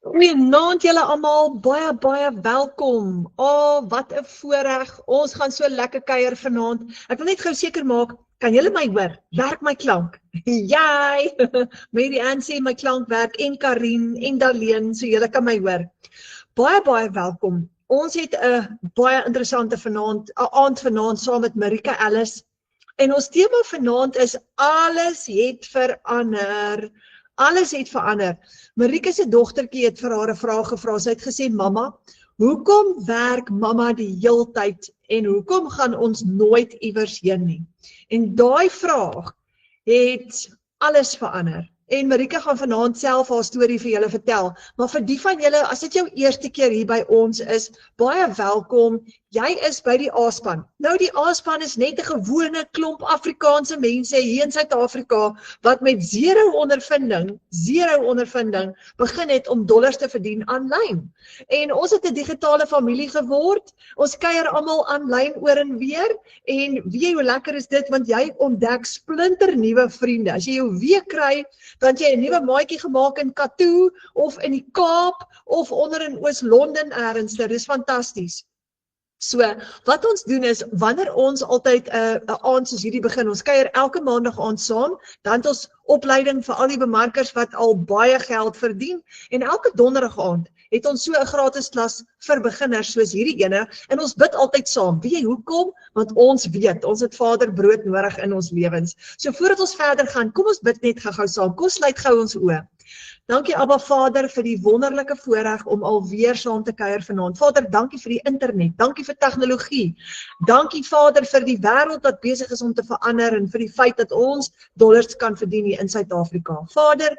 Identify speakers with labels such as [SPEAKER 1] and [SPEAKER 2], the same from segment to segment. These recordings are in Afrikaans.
[SPEAKER 1] Goeienaand julle almal, baie welkom. Wat 'n voorreg. Ons gaan so lekker kuier vanaand. Ek wil net gou seker maak, kan julle my hoor? Werk my klank? Jy! Mary Ann sê my klank werk en Karin en Daleen, so julle kan my hoor. Baie welkom. Ons het 'n baie interessante aand vanaand saam met Marika Ellis. En ons tema vanaand is alles het verander. Alles het verander. Marika se dogtertjie het vir haar 'n vraag gevra. Sy het gesê, "Mamma, hoekom werk mamma die heeltyd en hoekom gaan ons nooit iewers heen nie?" En daai vraag het alles verander. En Marika gaan vanaand self haar storie vir julle vertel. Maar vir die van julle, as dit jou eerste keer hier by ons is, baie welkom. Jy is by die A-span. Nou die A-span is net 'n gewone klomp Afrikaanse mense hier in Suid-Afrika wat met zero ondervinding begin het om dollars te verdien aanlyn. En ons het 'n digitale familie geword. Ons kuier almal aanlyn oor en weer en weet jy hoe lekker is dit, want jy ontdek splinternuwe vriende. As jy jou week kry, dan het jy 'n nuwe maatjie gemaak in Katoo of in die Kaap of onder in Oos-London ergens. Dit is fantasties. So, wat ons doen is, wanneer ons altyd 'n aand soos hierdie begin, ons kuier elke maandag aand saam, dan het ons opleiding vir al die bemarkers wat al baie geld verdien, en elke donderdag aand het ons so 'n gratis klas vir beginners soos hierdie ene, en ons bid altyd saam. Weet jy hoekom? Want ons weet, ons het Vader brood nodig in ons lewens. So voordat ons verder gaan, kom ons bid net gou saam. Kom sluit gou ons oë. Dankie Abba Vader vir die wonderlike voorreg om alweer saam te kuier vanaand. Vader, dankie vir die internet, dankie vir tegnologie. Dankie Vader vir die wêreld wat besig is om te verander en vir die feit dat ons dollars kan verdien hier in Suid-Afrika. Vader,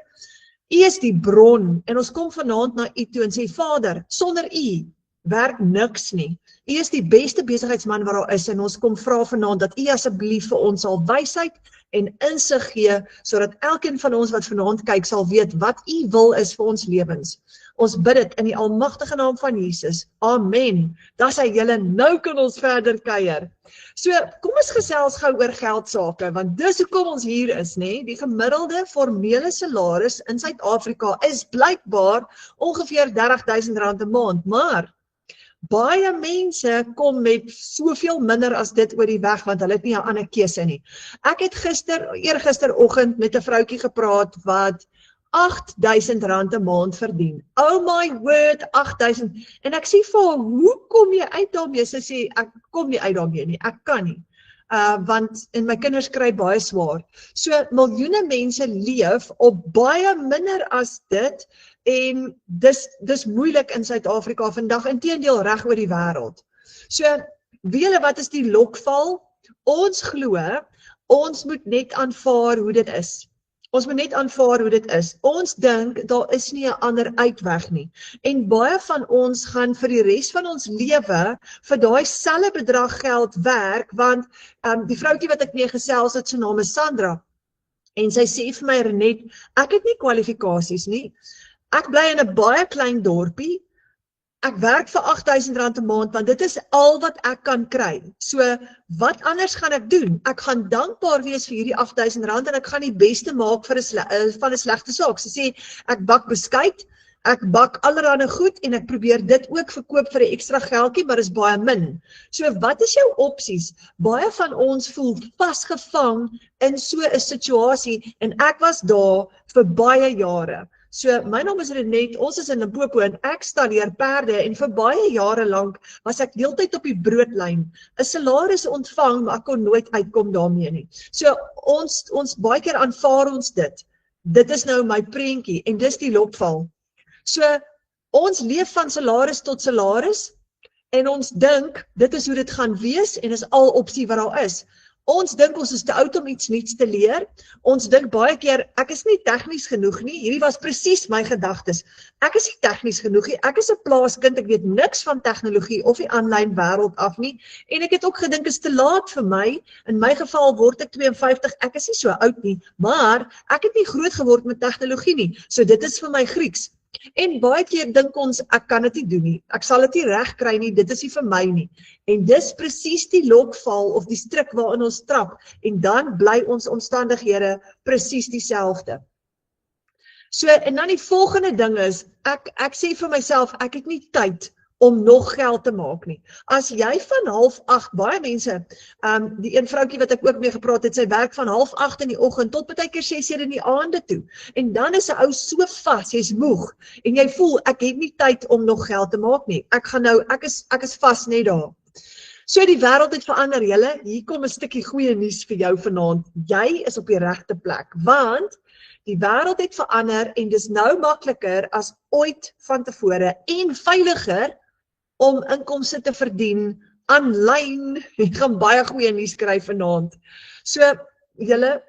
[SPEAKER 1] U is die bron en ons kom vanaand na U toe en sê, Vader, sonder U werk niks nie. U is die beste besigheidsman wat daar is en ons kom vra vanaand dat U asseblief vir ons sal wysheid en insig gee, sodat elkeen van ons wat vanaand kyk sal weet wat U wil is vir ons lewens. Ons bid dit in die almagtige naam van Jesus. Amen. Dan sê julle, nou kan ons verder kuier. So, kom ons gesels gou oor geldsaake, want dis hoekom ons hier is, nê? Die gemiddelde formele salaris in Suid-Afrika is blykbaar ongeveer R30.000 'n maand, maar baie mense kom met soveel minder as dit oor die weg, want hulle het nie 'n ander keuse nie. Ek het eergisteroggend met 'n vroutjie gepraat wat R8.000 'n maand verdien. Oh my word, 8.000. En ek sê vir haar, hoe kom jy uit daarmee? Sy sê, ek kom nie uit daarmee nie, ek kan nie. Want en my kinders kry baie swaar. So miljoene mense leef op baie minder as dit, en dis moeilik in Suid-Afrika vandag, inteendeel reg oor die wêreld. So, weet julle wat is die lokval? Ons glo, ons moet net aanvaar hoe dit is. Ons moet net aanvaar hoe dit is. Ons dink, daar is nie 'n ander uitweg nie. En baie van ons gaan vir die res van ons lewe vir daai selfde bedrag geld werk, want die vroutjie wat ek mee gesels het, sy naam is Sandra, en sy sê vir my, Renet, ek het nie kwalifikasies nie. Ek bly in 'n baie klein dorpie. Ek werk vir R8.000 'n maand, want dit is al wat ek kan kry. So, wat anders gaan ek doen? Ek gaan dankbaar wees vir hierdie R8.000 en ek gaan die beste maak vir van 'n slegte saak. Sy sê, ek bak beskuit, ek bak allerlei goed en ek probeer dit ook verkoop vir 'n ekstra geldjie, maar is baie min. So, wat is jou opsies? Baie van ons voel vasgevang in so 'n situasie en ek was daar vir baie jare. So, my naam is Renet, ons is in Limpopo en ek stalleer perde en vir baie jare lank was ek deeltyd op die broodlyn. 'n Salaris ontvang, maar ek kon nooit uitkom daarmee nie. So, ons baie keer aanvaar ons dit. Dit is nou my prentjie en dis die lokval. So, ons leef van salaris tot salaris en ons dink, dit is hoe dit gaan wees en is al opsie wat daar is. Ons dink ons is te oud om iets nuuts te leer. Ons dink baie keer, ek is nie tegnies genoeg nie. Hierdie was presies my gedagtes. Ek is nie tegnies genoeg nie. Ek is 'n plaaskind, ek weet niks van tegnologie of die aanlyn wêreld af nie. En ek het ook gedink, is te laat vir my. In my geval word ek 52, ek is nie so oud nie. Maar ek het nie groot geword met tegnologie nie. So dit is vir my Grieks. En baie keer dink ons, ek kan dit nie doen nie. Ek sal dit nie reg kry nie, dit is nie vir my nie. En dis presies die lokval of die strik waarin ons trap. En dan bly ons omstandighede presies dieselfde. So, en dan die volgende ding is, ek sê vir myself, ek het nie tyd om nog geld te maak nie. As jy van 7:30, baie mense, die een vroukie wat ek ook mee gepraat het, sy werk van 7:30 in die oggend tot partykeer 6:00 in die aande toe. En dan is 'n ou so vas, jy's moeg en jy voel ek het nie tyd om nog geld te maak nie. Ek is vas net daar. So die wêreld het verander, julle. Hier kom 'n stukkie goeie nuus vir jou vanaand. Jy is op die regte plek, want die wêreld het verander en dis nou makliker as ooit van tevore en veiliger om inkomste te verdien aanlyn. Ek gaan baie goeie nuus kry vanaand. So, julle,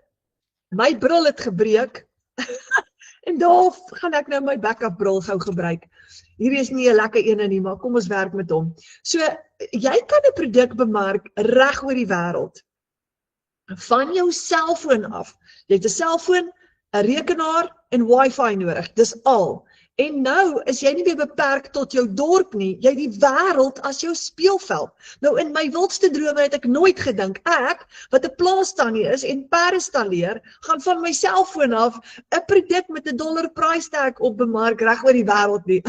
[SPEAKER 1] my bril het gebreek en daar gaan ek nou my backup bril gou gebruik. Hierdie is nie 'n lekker ene nie, maar kom ons werk met hom. So, jy kan 'n produk bemark reg oor die wêreld. Van jou selfoon af. Jy het 'n selfoon, 'n rekenaar en wifi nodig, dis al. En nou is jy nie meer beperk tot jou dorp nie, jy het die wêreld as jou speelveld. Nou in my wildste drome het ek nooit gedink, ek, wat 'n plaastannie is en perde stalleer, gaan van my selfoon af 'n produk met 'n dollar price tag op bemark reg oor die wêreld nie.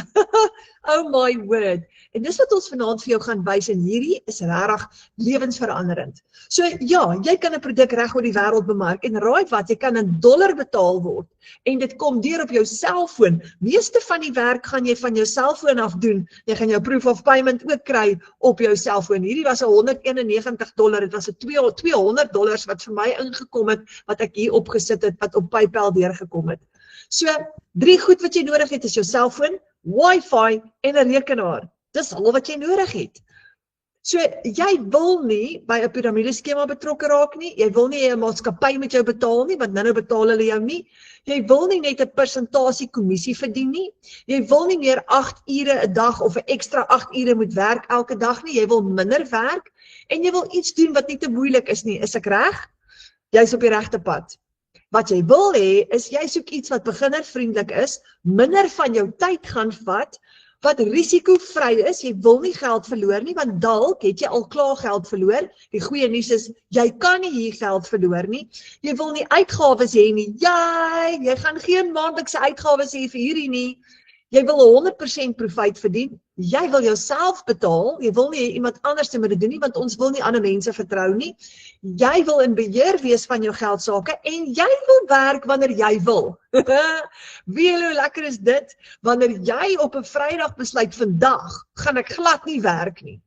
[SPEAKER 1] Oh my word. En dis wat ons vanaand vir jou gaan wys en hierdie is regtig lewensveranderend. So ja, jy kan 'n produk reg oor die wêreld bemark en raai wat, jy kan in dollar betaal word en dit kom deur op jou selfoon. Meeste van die werk gaan jy van jou selfoon af doen. Jy gaan jou proof of payment ook kry op jou selfoon. Hierdie was 'n $191, dit was 'n $200 wat vir my ingekom het, wat ek hier opgesit het, wat op PayPal deurgekom het. So, 3 goed wat jy nodig het is jou selfoon, wifi en 'n rekenaar. Dis al wat jy nodig het. So, jy wil nie by 'n piramideskema betrokke raak nie, jy wil nie 'n maatskappy met jou betaal nie, want nou betaal hulle jou nie, jy wil nie net 'n persentasie kommissie verdien nie, jy wil nie meer 8 ure 'n dag of 'n ekstra 8 ure moet werk elke dag nie, jy wil minder werk, en jy wil iets doen wat nie te moeilik is nie, is ek reg? Jy's op die regte pad. Wat jy wil hê, is jy soek iets wat beginnervriendelik is, minder van jou tyd gaan vat, wat risikovry is, jy wil nie geld verloor nie, want dalk het jy al klaar geld verloor. Die goeie nuus is, jy kan nie hier geld verloor nie. Jy wil nie uitgawes hê nie. Jy gaan geen maandelikse uitgawes hê vir hierdie nie. Jy wil 100% profiet verdien. Jy wil jouself betaal. Jy wil nie iemand anders te moet doen nie, want ons wil nie ander mense vertrou nie. Jy wil in beheer wees van jou geldsaake en jy wil werk wanneer jy wil. Wie hoe lekker is dit? Wanneer jy op 'n Vrydag besluit, vandag gaan ek glad nie werk nie.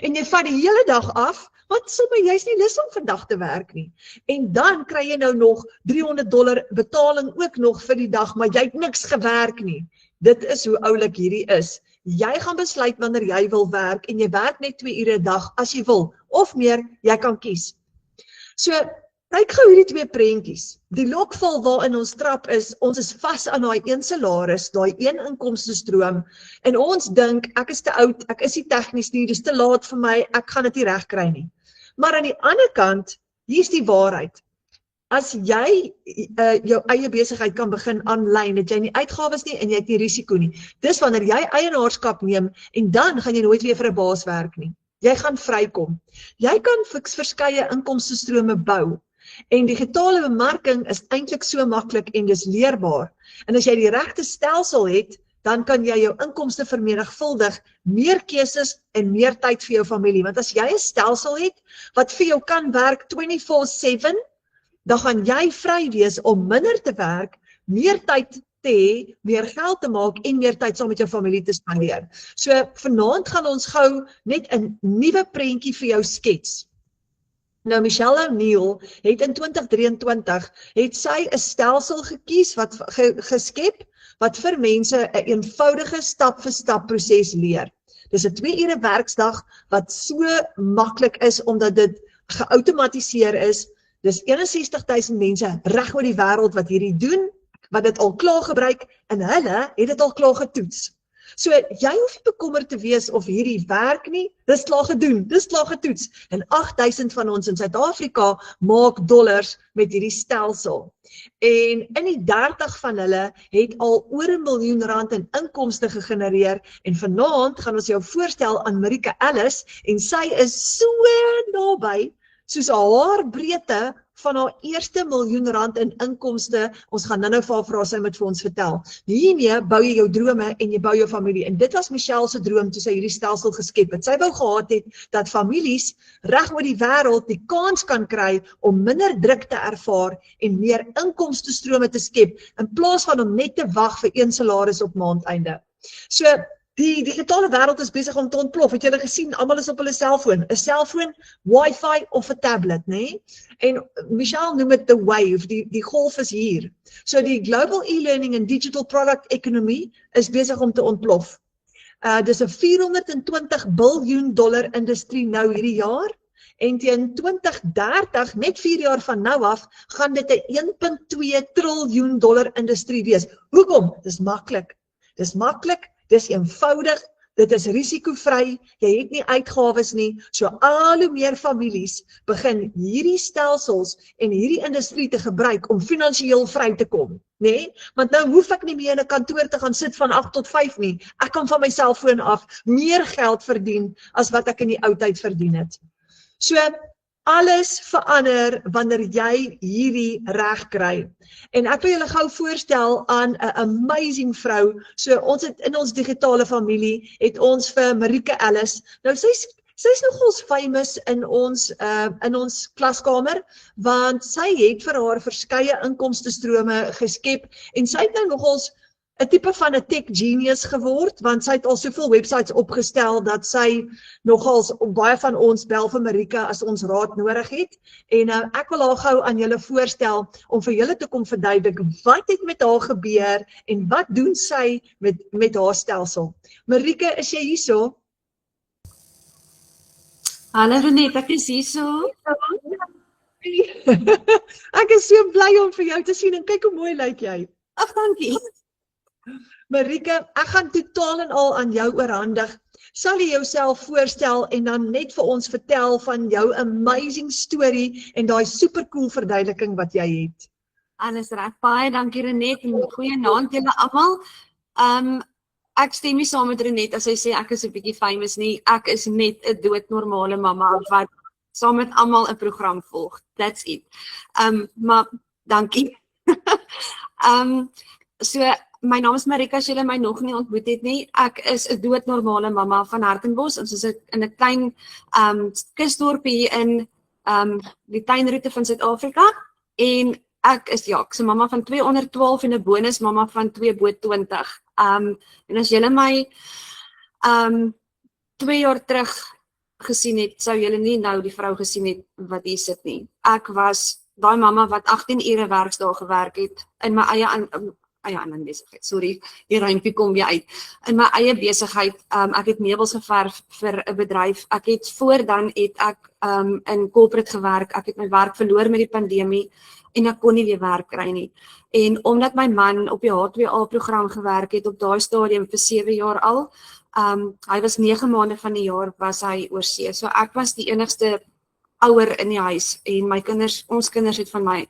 [SPEAKER 1] En jy vat die hele dag af, want sommer jy's nie lus om vandag te werk nie. En dan kry jy nou nog $300 betaling ook nog vir die dag, maar jy het niks gewerk nie. Dit is hoe oulik hierdie is. Jy gaan besluit wanneer jy wil werk en jy werk net 2 ure 'n dag as jy wil, of meer, jy kan kies. So, kyk gou hierdie 2 prentjies. Die lokval waarin ons trap is, ons is vas aan daai een salaris, daai een inkomstestroom, en ons dink, ek is te oud, ek is nie tegnies nie, dis te laat vir my, ek gaan dit nie reg kry nie. Maar aan die ander kant, hier's die waarheid. As jy jou eie besigheid kan begin aanlyn, het jy nie uitgawes nie en jy het nie risiko nie. Dis wanneer jy eienaarskap neem en dan gaan jy nooit weer vir 'n baas werk nie. Jy gaan vrykom. Jy kan verskeie inkomstestrome bou. En digitale bemarking is eintlik so maklik en dis leerbaar. En as jy die regte stelsel het, dan kan jy jou inkomste vermenigvuldig, meer keuses en meer tyd vir jou familie. Want as jy 'n stelsel het wat vir jou kan werk 24/7, dan gaan jy vry wees om minder te werk, meer tyd te hê, meer geld te maak en meer tyd saam met jou familie te spandeer. So vanaand gaan ons gou net 'n nuwe prentjie vir jou skets. Nou Michelle O'Neil het in 2023 het sy 'n stelsel gekies wat geskep wat vir mense 'n eenvoudige stap-vir-stap proses leer. Dis 'n 2 ure werksdag wat so maklik is omdat dit geautomatiseer is. Dis 61,000 mense reg oor die wêreld wat hierdie doen, wat dit al klaar gebruik en hulle het dit al klaar getoets. So jy hoef nie bekommerd te wees of hierdie werk nie, dis klaar gedoen, dis klaar getoets. En 8,000 van ons in Suid-Afrika maak dollars met hierdie stelsel. En in die 30 van hulle het al oor R1 miljoen in inkomste gegenereer en vanaand gaan ons jou voorstel aan Marika Ellis en sy is so naby soos 'n haarbreedte van haar eerste R1 miljoen in inkomste. Ons gaan nou vir haar vra, sy moet vir ons vertel. Hiermee bou jy jou drome en jy bou jou familie. En dit was Michelle se droom toe sy hierdie stelsel geskep het. Sy wou gehad het dat families reg oor die wêreld die kans kan kry om minder druk te ervaar en meer inkomstestrome te skep in plaas van om net te wag vir een salaris op maandeinde. So die digitale wêreld is besig om te ontplof. Het julle gesien, almal is op hulle selfoon. 'n Selfoon, Wi-Fi of 'n tablet, né? En Michelle noem dit the wave, die golf is hier. So die global e-learning en digital product economy is besig om te ontplof. Dis 'n $420 biljoen industrie nou hierdie jaar. En teen 2030, net 4 jaar van nou af, gaan dit 'n $1.2 triljoen industrie wees. Hoekom? Dis maklik. Dis eenvoudig, dit is risikovry, jy het nie uitgawes nie, so al hoe meer families begin hierdie stelsels en hierdie industrie te gebruik om finansiëel vry te kom, né? Want nou hoef ek nie meer in 'n kantoor te gaan sit van 8 tot 5 nie, ek kan van my selfoon af meer geld verdien as wat ek in die ou tyd verdien het. So, alles verander wanneer jy hierdie reg kry. En ek wil julle gou voorstel aan 'n amazing vrou. So ons het in ons digitale familie het ons vir Marika Ellis. Nou sy's nogals famous in ons klaskamer want sy het vir haar verskeie inkomstestrome geskep en sy het nou nogals 'n tipe van 'n tech genius geword, want sy het al soveel websites opgestel dat sy nogals baie van ons bel vir Marika as ons raad nodig het. En ek wil haar gou aan julle voorstel om vir julle te kom verduidelik wat het met haar gebeur en wat doen sy met haar stelsel. Marika, is jy hierso?
[SPEAKER 2] Hallo Renet, ek is hierso.
[SPEAKER 1] Ek is so bly om vir jou te sien en kyk hoe mooi lyk jy.
[SPEAKER 2] Ag, dankie.
[SPEAKER 1] Marika, ek gaan totaal en al aan jou oorhandig. Sal jy jouself voorstel en dan net vir ons vertel van jou amazing story en daai supercool verduideliking wat jy het?
[SPEAKER 2] Alles reg, baie dankie Renet en goeienaand julle almal. Ek stem nie saam met Renet as sy sê ek is 'n bietjie famous nie. Ek is net 'n doodnormale mamma wat saam met almal 'n program volg. That's it. Maar dankie. So my naam is Marika, as julle my nog nie ontmoet het nie. Ek is 'n doodnormale mamma van Hartenbos. Ons is in 'n klein kusdorpie hier in die tuinroete van Suid-Afrika. En ek is ek's 'n mamma van 2 onder 12 en 'n bonus mamma van 2 bo 20. En as julle my 2 jaar terug gesien het, sou julle nie nou die vrou gesien het wat hier sit nie. Ek was daai mamma wat 18 ure werksdae gewerk het in my eie aan besigheid. Sorry, die rympie kom weer uit. In my eie besigheid, ek het meubels geverf vir 'n bedryf. Ek het voordan het ek in corporate gewerk. Ek het my werk verloor met die pandemie en ek kon nie weer werk kry nie. En omdat my man op die H2A program gewerk het op daai stadium vir 7 jaar al, hy was 9 maande van die jaar was hy oorsee. So ek was die enigste ouer in die huis en my kinders, ons kinders het van my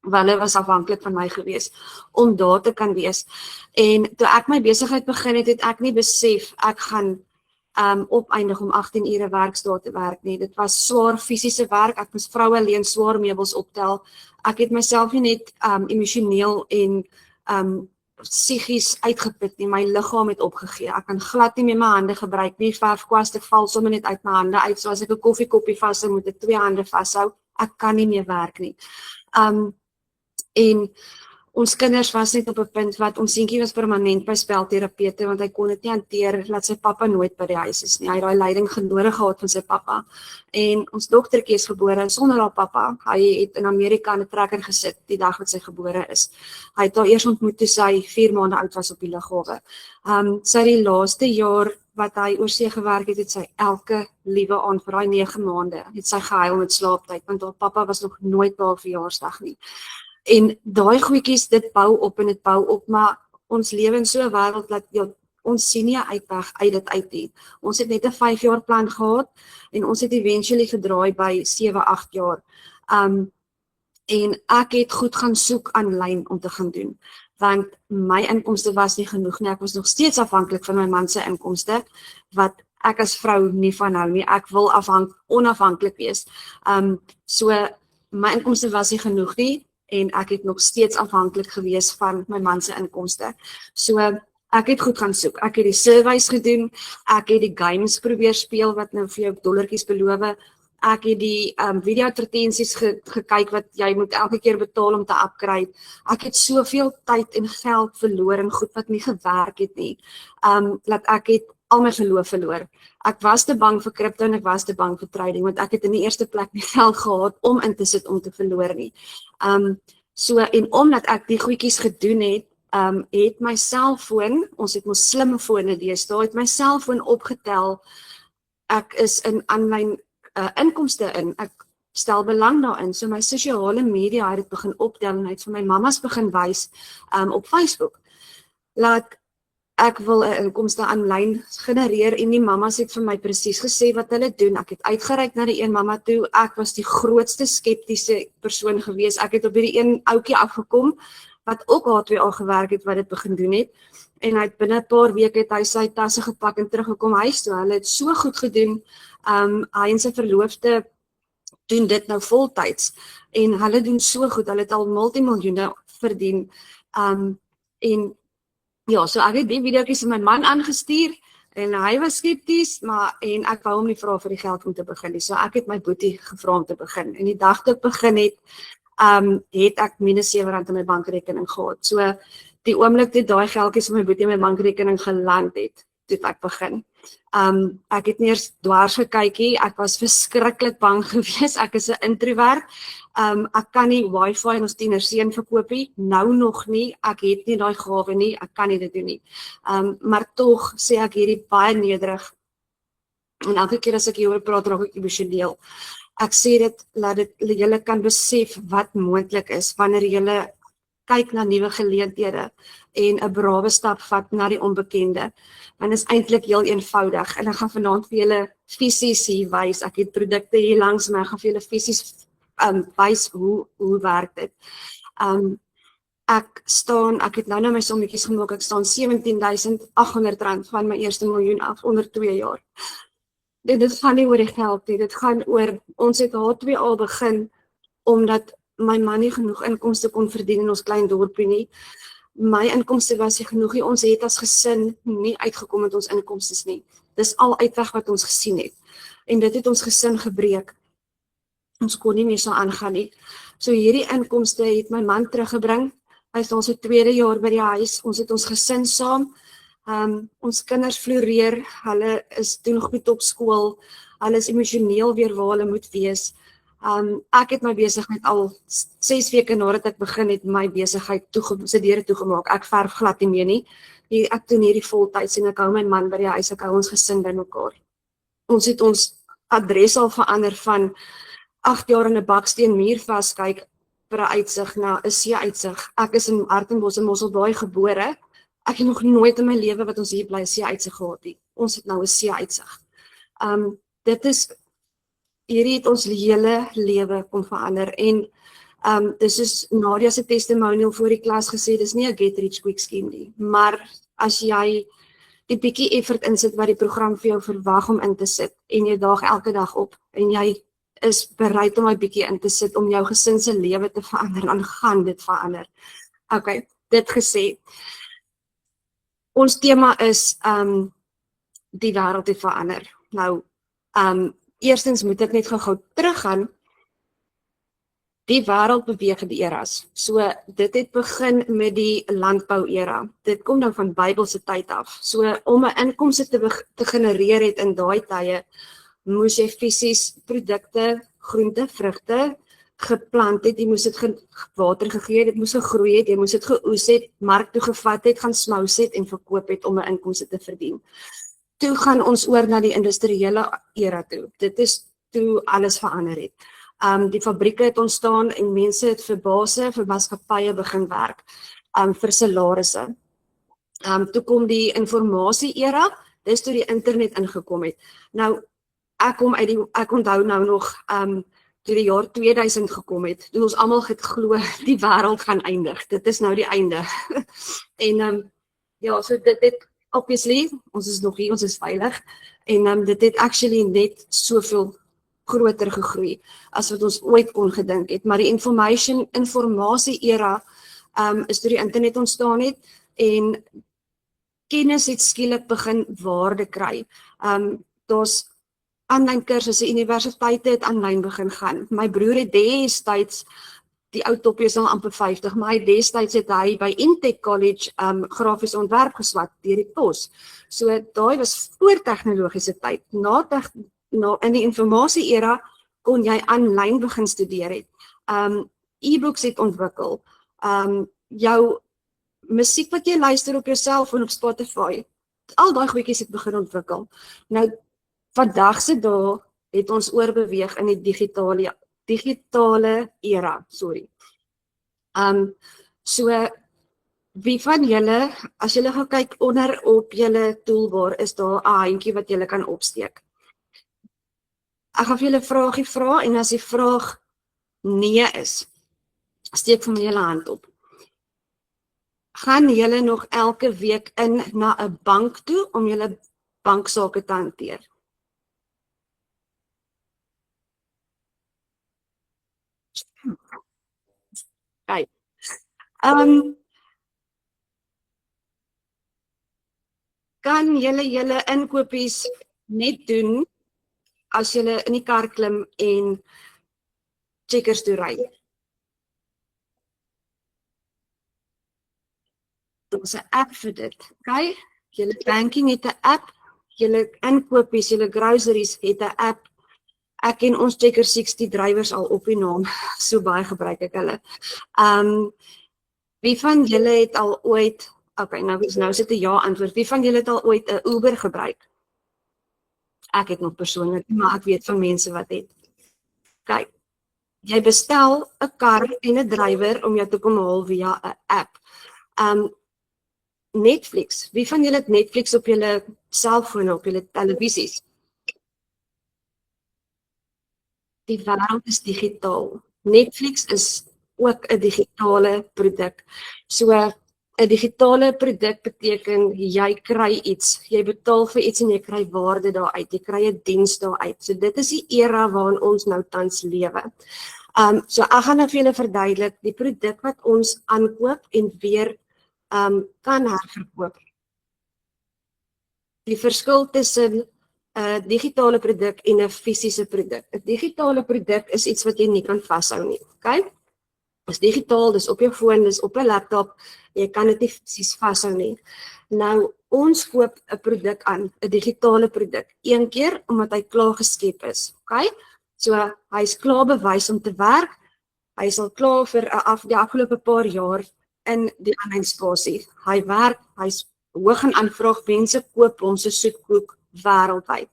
[SPEAKER 2] hulle was afhanklik van my gewees om daar te kan wees. En toe ek my besigheid begin het, het ek nie besef ek gaan opeindig om 18 ure werksdae te werk nie. Dit was swaar fisiese werk. Ek moes vroue alleen swaar meubels optel. Ek het myself nie net emosioneel en psigies uitgeput nie. My liggaam het opgegee. Ek kan glad nie met my hande gebruik nie. Verfkwaste val sommer net uit my hande uit. So as ek 'n koffiekoppie vashou, moet ek 2 hande vashou. Ek kan nie meer werk nie. En ons kinders was net op 'n punt wat ons seentjie was permanent by spelterapeute want hy kon dit nie hanteer dat sy pappa nooit by die huis is nie. Hy het daai leiding nodig gehad van sy pappa. En ons dogtertjie is gebore sonder haar pappa. Hy het in Amerika in 'n trekker gesit die dag wat sy gebore is. Hy het haar eers ontmoet toe sy 4 maande oud was op die lughawe. Sy die laaste jaar wat hy oorsee gewerk het, het sy elke liewe aand vir daai 9 maande het sy gehuil met slaaptyd want haar pappa was nog nooit by haar verjaarsdag nie. En daai goedjies, dit bou op en dit bou op, maar ons lewe in so 'n wêreld dat ons sien nie 'n uitweg uit dit uit nie. Ons het net 'n 5 jaar plan gehad en ons het eventually gedraai by 7-8 jaar. En ek het goed gaan soek aanlyn om te gaan doen, want my inkomste was nie genoeg nie. Ek was nog steeds afhanklik van my man se inkomste, wat ek as vrou nie van hou nie. Ek wil onafhanklik wees. So my inkomste was nie genoeg nie en ek het nog steeds afhanklik gewees van my man se inkomste. So ek het goed gaan soek. Ek het die surveys gedoen, ek het die games probeer speel wat nou vir jou dollartjies beloof. Ek het die video advertensies gekyk wat jy moet elke keer betaal om te upgrade. Ek het soveel tyd en geld verloor en goed wat nie gewerk het nie. Dat ek het al my geloof verloor. Ek was te bang vir crypto en ek was te bang vir trading, want ek het in die eerste plek nie geld gehad om in te sit om te verloor nie. En omdat ek die goedjies gedoen het, het my selfoon, ons het ons slimme fone deesdae, het my selfoon opgetel, ek is in aanlyn inkomste in, ek stel belang daarin, so my sosiale media het begin optel en het vir my mamas begin wys op Facebook, laat ek wil 'n inkomste aanlyn genereer en die mamas het vir my presies gesê wat hulle doen. Ek het uitgereik na die een mamma toe, ek was die grootste skeptiese persoon gewees, ek het op hierdie een ouetjie afgekom, wat ook H2A gewerk het, wat dit begin doen het, en hy het binne 'n paar weke het hy sy tasse gepak en teruggekom huis toe, hulle het so goed gedoen, hy en sy verloofde doen dit nou voltyds, en hulle doen so goed, hulle het al multimiljoene verdien, en ja, so ek het die videoetjies aan my man aangestuur, en hy was skepties, en ek wou hom nie vra vir die geld om te begin nie, so ek het my boetie gevra om te begin, en die dag toe ek begin het, het ek -R7 in my bankrekening gehad, so die oomblik toe daai geldjies van my boetie in my bankrekening geland het, toe ek begin. Ek het nie eers dwars gekykie, ek was verskriklik bang gewees, ek is 'n introvert, ek kan nie wifi en ons tienerseun verkoop nie, nou nog nie, ek het nie daai gawe nie, ek kan nie dit doen nie. Maar tog sê ek hierdie baie nederig, en elke keer as ek hieroor praat, raak ek emosioneel. Ek sê dit, laat julle kan besef wat moontlik is, wanneer julle kyk na nuwe geleenthede, en 'n brawe stap vat na die onbekende, want is eintlik heel eenvoudig, en ek gaan vanaand vir julle fisies hier wys, ek het produkte hier langs my, ek gaan vir julle fisies wys hoe werk dit. Ek het nou my sommetjies gemaak, ek staan R17.800 van my eerste miljoen af, onder 2 jaar. Dit gaan nie oor die geld nie, dit gaan oor, ons het H2A begin, omdat my man nie genoeg inkomste kon verdien in ons klein dorpie nie. My inkomste was nie genoeg nie, ons het as gesin nie uitgekom met ons inkomstes nie. Dis al uitweg wat ons gesien het. En dit het ons gesin gebreek. Ons kon nie meer so aangaan nie. So hierdie inkomste het my man teruggebring. Hy is al sy 2de jaar by die huis. Ons het ons gesin saam. Ons kinders floreer. Hulle doen goed op skool. Hulle is emosioneel weer waar hulle moet wees. Ek het my besigheid al 6 weke nadat ek begin het my besigheid sy deure toegemaak. Ek verf glad nie meer nie. Ek doen hierdie voltyds en ek hou my man by die huis, ek hou ons gesin by mekaar. Ons het ons adres al verander van 8 jaar in 'n baksteenmuur vaskyk vir 'n uitsig na 'n see-uitsig. Ek is in Hartenbos in Mosselbaai gebore. Ek het nog nooit in my lewe wat ons hier bly see-uitsig gehad nie. Ons het nou 'n see-uitsig. Hierdie het ons hele lewe kom verander, en dis is Nadia se testimonial voor die klas gesê, dis nie 'n get rich quick scheme nie, maar as jy die bietjie effort insit wat die program vir jou verwag om in te sit, en jy daag elke dag op, en jy is bereid om 'n bietjie in te sit om jou gesin se lewe te verander, dan gaan dit verander. Okay, dit gesê. Ons tema is die wêreld het verander. Nou, eerstens moet ek net gou teruggaan. Die wêreld beweeg in die eras. So dit het begin met die landbou-era. Dit kom nou van Bybelse tyd af. So om 'n inkomste te genereer het in daai tye, moes jy fisies produkte, groente, vrugte geplant het, jy moes dit water gegee het, dit moes gegroei het, jy moes dit geoes het, mark toe gevat het, gaan smous het en verkoop het om 'n inkomste te verdien. Toe gaan ons oor na die industriële era toe. Dit is toe alles verander het. Die fabrieke het ontstaan en mense het vir base, vir maatskappye begin werk, vir salarisse. Toe kom die informasie era, dis toe die internet ingekom het. Nou, ek onthou nou nog, toe die jaar 2000 gekom het, toe ons almal geglo die wêreld gaan eindig. Dit is nou die einde. En ja, so dit het obviously, ons is nog hier, ons is veilig, en dit het actually net soveel groter gegroei as wat ons ooit kon gedink het. Maar die informasie era is deur die internet ontstaan het en kennis het skielik begin waarde kry. Daar's aanlyn kursusse, universiteite het aanlyn begin gaan. My broer het destyds, die ou toppie is al amper 50, maar destyds het hy by Intech College grafiese ontwerp geswat deur die pos. So daai was voor tegnologiese tyd. In die informasie era kon jy aanlyn begin studeer het. E-books het ontwikkel. Jou musiek wat jy luister op jou selfoon op Spotify, al daai goedjies het begin ontwikkel. Nou, vandag se dae het ons oorbeweeg in die digitale era, So, wie van julle, as julle gaan kyk onder op julle toolbar, is daar 'n handjie wat julle kan opsteek. Ek gaan vir julle 'n vraagie vra, en as die vraag nee is, steek vir my julle hand op. Gaan julle nog elke week in na 'n bank toe om julle banksake te hanteer? Kyk. Kan julle inkopies net doen as julle in die kar klim en Checkers toe ry? Daar's 'n app vir dit, okay? Julle banking het 'n app, julle inkopies, julle groceries het 'n app. Ek ken ons Checker 60 drywers al op die naam, so baie gebruik ek hulle. Wie van julle het al ooit, okay, nou sit 'n ja antwoord, wie van julle het al ooit 'n Uber gebruik? Ek het nog persoonlik, maar ek weet van mense wat het. Kyk, jy bestel 'n kar en 'n drywer om jou te kom haal via 'n app. Netflix, wie van julle het Netflix op julle selfoon, op julle televisies? Die wêreld is digitaal. Netflix is ook 'n digitale produk. So 'n digitale produk beteken jy kry iets, jy betaal vir iets en jy kry waarde daaruit, jy kry 'n diens daaruit. So dit is die era waarin ons nou tans lewe. So ek gaan nou vir julle verduidelik die produk wat ons aankoop en weer kan herverkoop. Die verskil tussen 'n digitale produk en 'n fisiese produk. 'n Digitale produk is iets wat jy nie kan vashou nie, okay? Dis digitaal, dis op jou foon, dis op 'n laptop, jy kan dit nie fisies vashou nie. Nou, ons koop 'n produk aan, 'n digitale produk, een keer omdat hy klaar geskep is, okay? So, hy's klaar bewys om te werk, hy is al klaar vir die afgelope paar jaar in die aanlyn spasie. Hy werk, hy's hoog in aanvraag, mense koop ons se soetkoek wêreldwyd.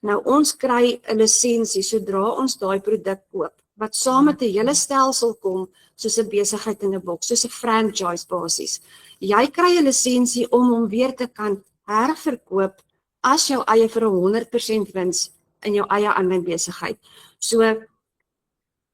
[SPEAKER 2] Nou ons kry 'n lisensie sodra ons daai produk koop, wat saam met 'n hele stelsel kom, soos 'n besigheid in 'n boks, soos 'n franchise basis. Jy kry 'n lisensie om hom weer te kan herverkoop as jou eie vir 100% wins in jou eie aanlyn besigheid. So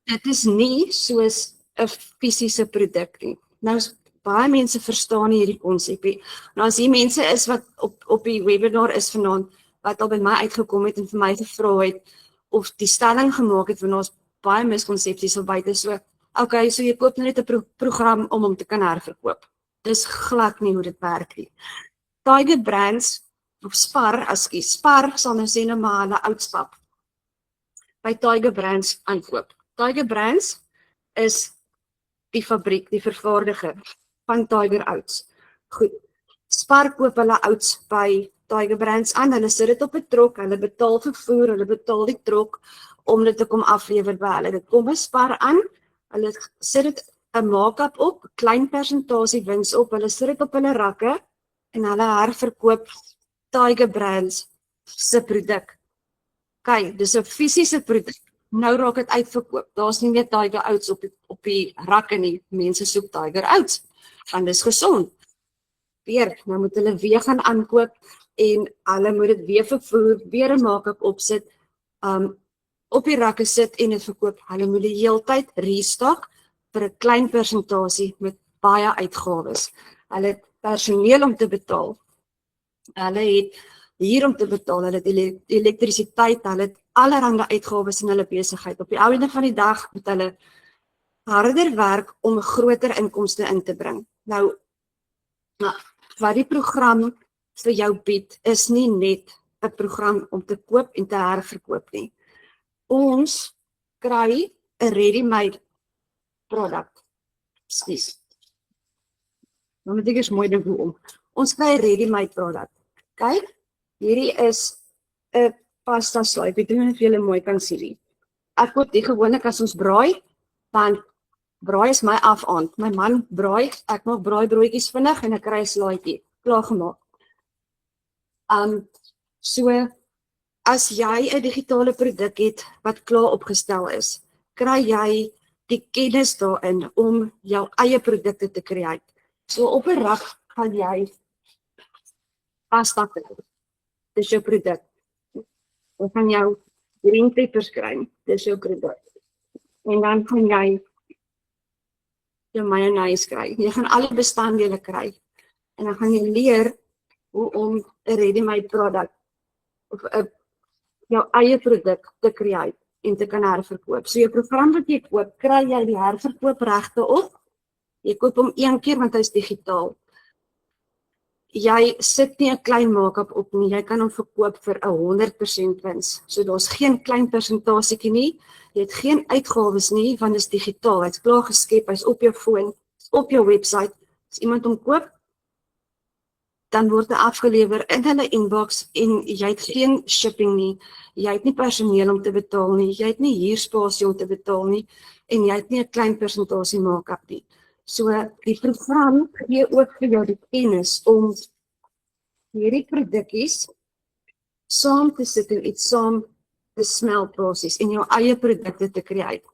[SPEAKER 2] dit is nie soos 'n fisiese produk nie. Nou baie mense verstaan nie hierdie konsep nie. Nou as die mense is wat op die webinar is vanaand, wat al by my uitgekom het en vir my gevra het of die stelling gemaak het, want ons baie miskonsepsies op buite, so okay, so jy koop nou net 'n program om hom te kan herverkoop. Dis glad nie hoe dit werk nie. Tiger Brands of Spar sal nou sê nou maar hulle oudspap by Tiger Brands aankoop. Tiger Brands is die fabriek, die vervaardiger van Tiger Oats. Goed. Spar koop hulle oats by Tiger Brands aan, hulle sit dit op 'n trok, hulle betaal vervoer, hulle betaal die trok om dit te kom aflewer by hulle. Dit kom by Spar aan, hulle sit dit 'n markup op, klein persentasie wins op, hulle sit dit op hulle rakke en hulle herverkoop Tiger Brands se produk. Kyk, dis 'n fisiese produk. Nou raak dit uitverkoop. Daar's nie meer Tiger Oats op die rakke nie. Mense soek Tiger Oats, want dis gesond. Weer, nou moet hulle weer gaan aankoop en hulle moet dit weer vervoer, weer 'n markup opsit, op die rakke sit en dit verkoop. Hulle moet die heeltyd restock vir 'n klein persentasie met baie uitgawes. Hulle het personeel om te betaal. Hulle het hier om te betaal, hulle het elektrisiteit, hulle het allerhande uitgawes in hulle besigheid. Op die einde van die dag moet hulle harder werk om 'n groter inkomste in te bring. Nou, wat die program vir jou bied, is nie net 'n program om te koop en te herverkoop nie. Ons kry 'n ready-made product. Skus. Nou moet ek eens mooi dink hoe om. Ons kry 'n ready-made product. Kyk, hierdie is 'n pasta slaai. Ek weet nie of julle mooi kan sien nie. Ek koop die gewoonlik as ons braai, want braai is my afaand. My man braai, ek maak braaibroodjies vinnig en ek kry 'n slaaitjie klaar gemaak. So as jy 'n digitale produk het wat klaar opgestel is, kry jy die kennis daarin om jou eie produkte te create. So op 'n rak gaan jy pasta kry. Dis jou produk. Dan gaan jou green peppers kry. Dis jou produk. En dan gaan jy jou mayonnaise kry. Jy gaan alle bestanddele kry. En dan gaan jy leer hoe om 'n ready-made product of jou eie produk te create en te kan herverkoop. So jou program wat jy koop, kry jy die herverkoopregte op. Jy koop hom een keer want hy is digitaal. Jy sit nie 'n klein markup op nie, jy kan hom verkoop vir 'n 100% wins. So daar's geen klein persentasietjie nie. Jy het geen uitgawes nie, want dit is digitaal. Hy's klaar geskep, hy's op jou foon, op jou webwerf. As iemand hom koop, dan word hy afgelewer in hulle inbox en jy het geen shipping nie. Jy het nie personeel om te betaal nie, jy het nie huurspasie om te betaal nie en jy het nie 'n klein persentasie markup nie. So die program gee ook vir jou die kennis om hierdie produkkies saam te sit en iets saam te smelt proses en jou eie produkte te create.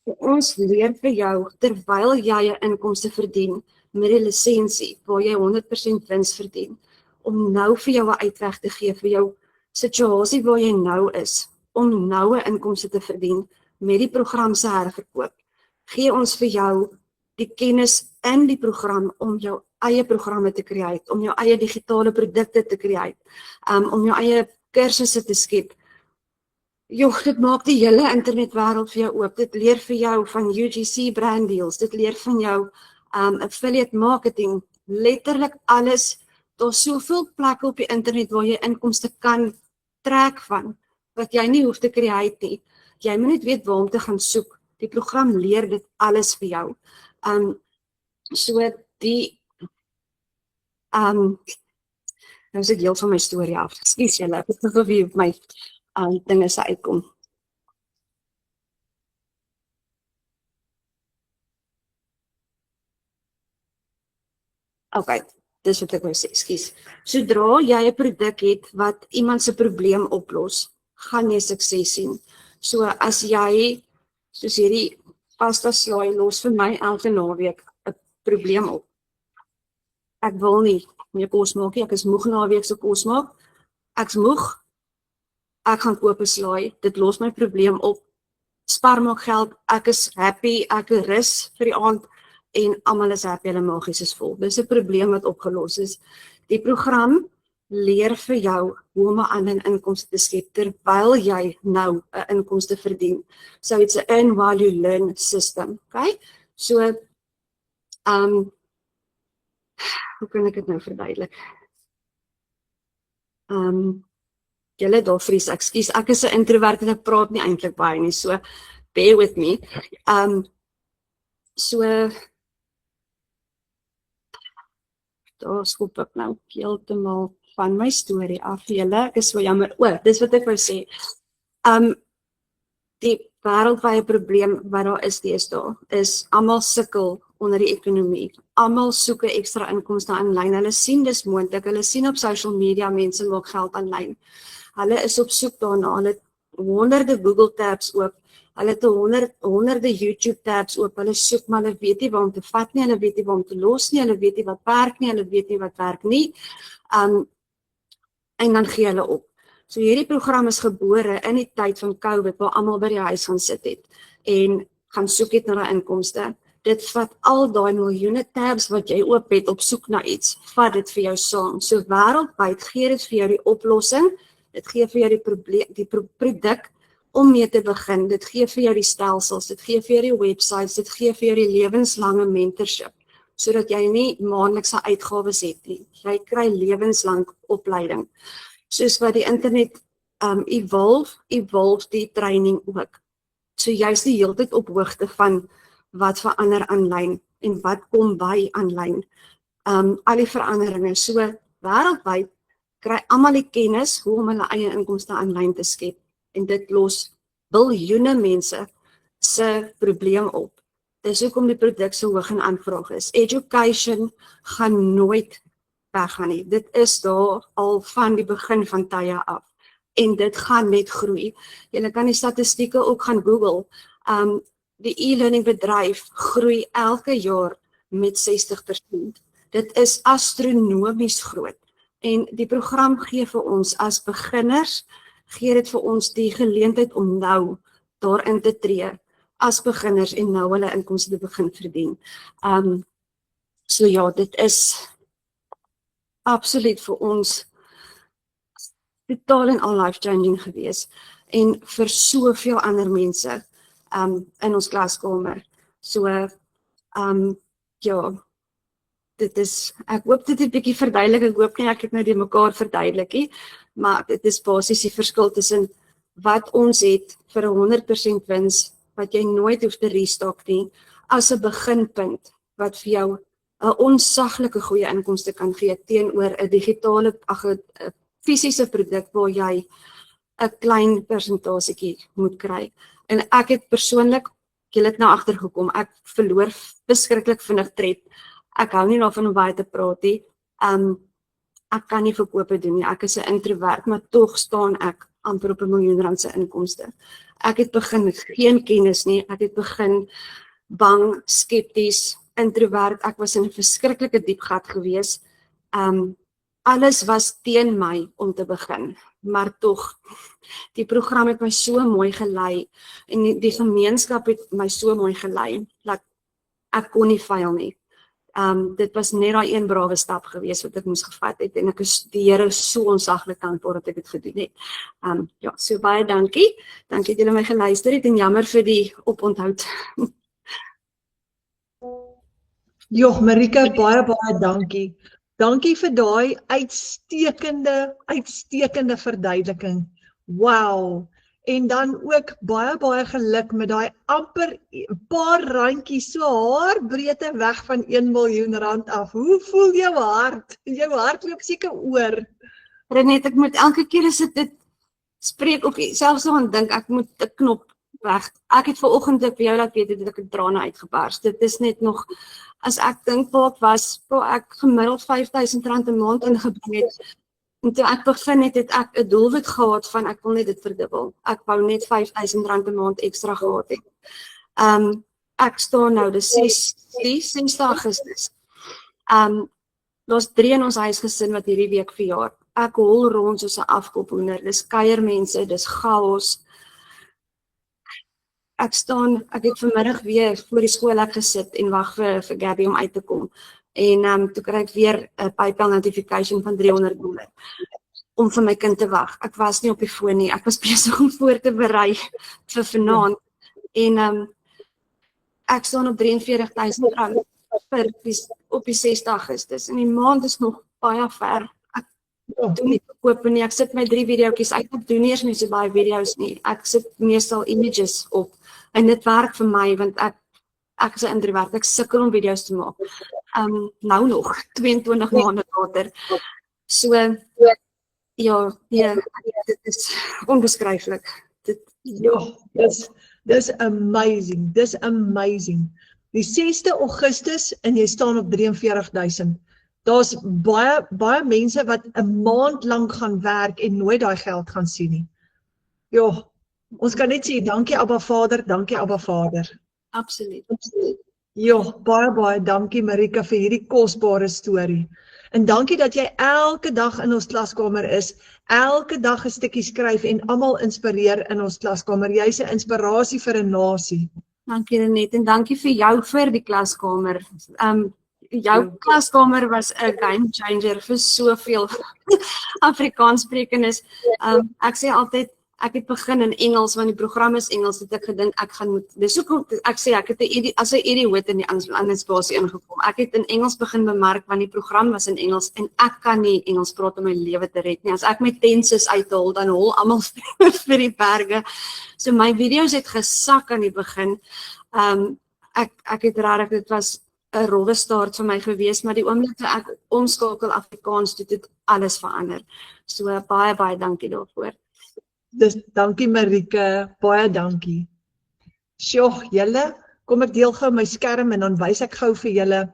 [SPEAKER 2] Ons leer vir jou terwyl jy 'n inkomste verdien met die lisensie waar jy 100% wins verdien, om nou vir jou 'n uitweg te gee vir jou situasie waar jy nou is, om nou 'n inkomste te verdien met die program se herverkoop. Gee ons vir jou die kennis in die program om jou eie programme te create, om jou eie digitale produkte te create, om jou eie kursusse te skep. Dit maak die hele internetwêreld vir jou oop. Dit leer vir jou van UGC brand deals, dit leer van jou affiliate marketing, letterlik alles. Daar's soveel plekke op die internet waar jy inkomste kan trek van, wat jy nie hoef te create nie. Jy moet net weet waar om te gaan soek. Die program leer dit alles vir jou. So die nou is ek heel van my storie af. Ekskuus julle, ek het nog wie op my dinge se uitkom. Okay, dis wat ek wou sê, ekskuus. Sodra jy 'n produk het wat iemand se probleem oplos, gaan jy sukses sien. So as jy, soos hierdie pasta slaai los vir my elke naweek 'n probleem op. Ek wil nie meer kos maak nie, ek is moeg naweek se kos maak. Ek's moeg. Ek gaan koop 'n slaai, dit los my probleem op. Spaar maak geld, ek is happy, ek rus vir die aand en almal is happy, hulle maagies is vol. Dis 'n probleem wat opgelos is. Die program leer vir jou hoe om 'n ander inkomste te skep terwyl jy nou 'n inkomste verdien. So it's a earn while you learn system, okay? So hoe kan ek dit nou verduidelik? Julle daar vries, ekskuus, ek is 'n introvert en ek praat nie eintlik baie nie, so bear with me. So daar skop ek nou heeltemal van my storie af, julle, ek is so jammer. Dis wat ek wou sê. Die wêreldwye probleem wat daar is deesdae, is almal sukkel onder die ekonomie. Almal soek 'n ekstra inkomste aanlyn. Hulle sien dis moontlik. Hulle sien op social media mense maak geld aanlyn. Hulle is op soek daarna. Hulle het honderde Google tabs oop. Hulle het honderde YouTube tabs oop. Hulle soek, maar hulle weet nie waar om te vat nie. Hulle weet nie waar om te los nie. Hulle weet nie wat werk nie. Hulle weet nie wat werk nie. En dan gee hulle op. So hierdie program is gebore in die tyd van COVID, waar almal by die huis gaan sit het en gaan soek het na 'n inkomste. Dit vat al daai miljoene tabs wat jy oop het op soek na iets, vat dit vir jou saam. So wêreldwyd gee dit vir jou die oplossing, dit gee vir jou die produk om mee te begin. Dit gee vir jou die stelsels, dit gee vir jou die websites, dit gee vir jou die lewenslange mentorship, sodat jy nie maandelikse uitgawes het nie. Jy kry lewenslang opleiding. Soos wat die internet evolve die training ook. So jy's die hele tyd op hoogte van wat verander aanlyn en wat kom by aanlyn. Al die veranderinge. So wêreldwyd kry almal die kennis hoe om hulle eie inkomste aanlyn te skep. En dit los biljoene mense se probleem op. Dis hoekom die produk so hoog in aanvraag is. Education gaan nooit weggaan nie. Dit is daar al van die begin van tye af. En dit gaan net groei. Jy kan die statistieke ook gaan Google. Die e-learning bedryf groei elke jaar met 60%. Dit is astronomies groot. En die program gee vir ons as beginners, gee dit vir ons die geleentheid om nou daarin te tree as beginners en nou hulle inkomste te begin verdien. So ja, dit is absoluut vir ons totaal en al life-changing gewees en vir soveel ander mense in ons klaskamer. So ja, dit is, ek hoop dit 'n bietjie verduidelik, ek hoop nie ek het nou die mekaar verduidelik nie, maar dit is basies die verskil tussen wat ons het vir 100% wins, wat jy nooit hoef te restock nie, as 'n beginpunt, wat vir jou 'n onsaglike goeie inkomste kan gee teenoor 'n digitale, 'n fisiese produk waar jy 'n klein persentasiekie moet kry. En ek het persoonlik, julle het nou agtergekom, ek verloor beskiklik vinnig tred. Ek hou nie daarvan om baie te praat nie. Ek kan nie verkope doen nie. Ek is 'n introvert, maar tog staan ek amper op 1 miljoen rand se inkomste. Ek het begin met geen kennis nie. Ek het begin bang, skepties, introvert. Ek was in 'n verskriklike diep gat gewees. Alles was teen my om te begin, maar tog, die program het my so mooi gelei en die gemeenskap het my so mooi gelei, dat ek kon nie faal nie. Dit was net daai een brawe stap gewees wat ek moes gevat het en ek is die Here so ontsaglik dankbaar dat ek dit gedoen het. Ja, so baie dankie. Dankie dat julle my geluister het en jammer vir die oponthoud.
[SPEAKER 1] Joh, Marika, baie dankie. Dankie vir daai uitstekende verduideliking. Wow. En dan ook baie geluk met daai amper 'n paar randjies so haarbreedte weg van 1 miljoen rand af. Hoe voel jou hart? Jou hart loop seker oor.
[SPEAKER 2] Renet, ek moet elke keer as ek dit spreek of selfs aan dink, ek moet 'n knop weg. Ek het vanoggend vir jou laat weet dat ek 'n trane uitgebars. Dit is net nog, as ek dink wat was, ek gemiddeld R5,000 'n maand ingebring het. En toe ek begin het ek 'n doelwit gehad van ek wil net dit verdubbel. Ek wou net R5,000 'n maand ekstra gehad het. Ek staan nou, dis 6 Augustus. Daar's 3 in ons huisgesin wat hierdie week verjaar. Ek hol rond soos 'n afkophoender. Dis kuiermense, dis chaos. Ek het vanmiddag weer voor die skool gesit en wag vir Gabby om uit te kom. En toe kry ek weer 'n PayPal notification van $300 om vir my kind te wag. Ek was nie op die foon nie. Ek was besig om voor te berei vir vanaand. En ek staan op R43,000 op die 6 Augustus. En die maand is nog baie ver. Ek doen nie verkoop nie. Ek sit my 3 videoetjies uit. Ek doen nie eers nie so baie video's nie. Ek sit meestal images op. En dit werk vir my want ek is 'n introvert. Ek sukkel om video's te maak. Nou nog 22 maande later. So ja, dit is onbeskryflik.
[SPEAKER 1] Dis amazing. Dis amazing. Die 6de Augustus en jy staan op 43,000. Daar's baie mense wat 'n maand lank gaan werk en nooit daai geld gaan sien nie. Ja, ons kan net sê dankie Abba Vader, dankie Abba Vader.
[SPEAKER 2] Absoluut.
[SPEAKER 1] Ja, baie dankie Marika vir hierdie kosbare storie. En dankie dat jy elke dag in ons klaskamer is, elke dag 'n stukkie skryf en almal inspireer in ons klaskamer. Jy's 'n inspirasie vir 'n nasie.
[SPEAKER 2] Dankie Renet en dankie vir jou vir die klaskamer. Jou klaskamer was 'n game changer vir soveel Afrikaans sprekendes. Ek sê altyd, ek het begin in Engels, want die program is Engels, het ek gedink, ek gaan moet, dis hoekom ek sê, ek het as 'n idioot in die administrasie ingekom. Ek het in Engels begin bemark, want die program was in Engels, en ek kan nie Engels praat om my lewe te red nie. As ek my tenses uithol, dan hol almal vir die berge. So my video's het gesak aan die begin. Ek het rarig, dit was 'n rowwe start vir my gewees, maar die oomblik toe ek omskakel Afrikaans, het alles verander. So baie dankie daarvoor.
[SPEAKER 1] Dus dankie Marike, baie dankie. Sjoe, julle, kom ek deel gou my skerm en dan wys ek gou vir julle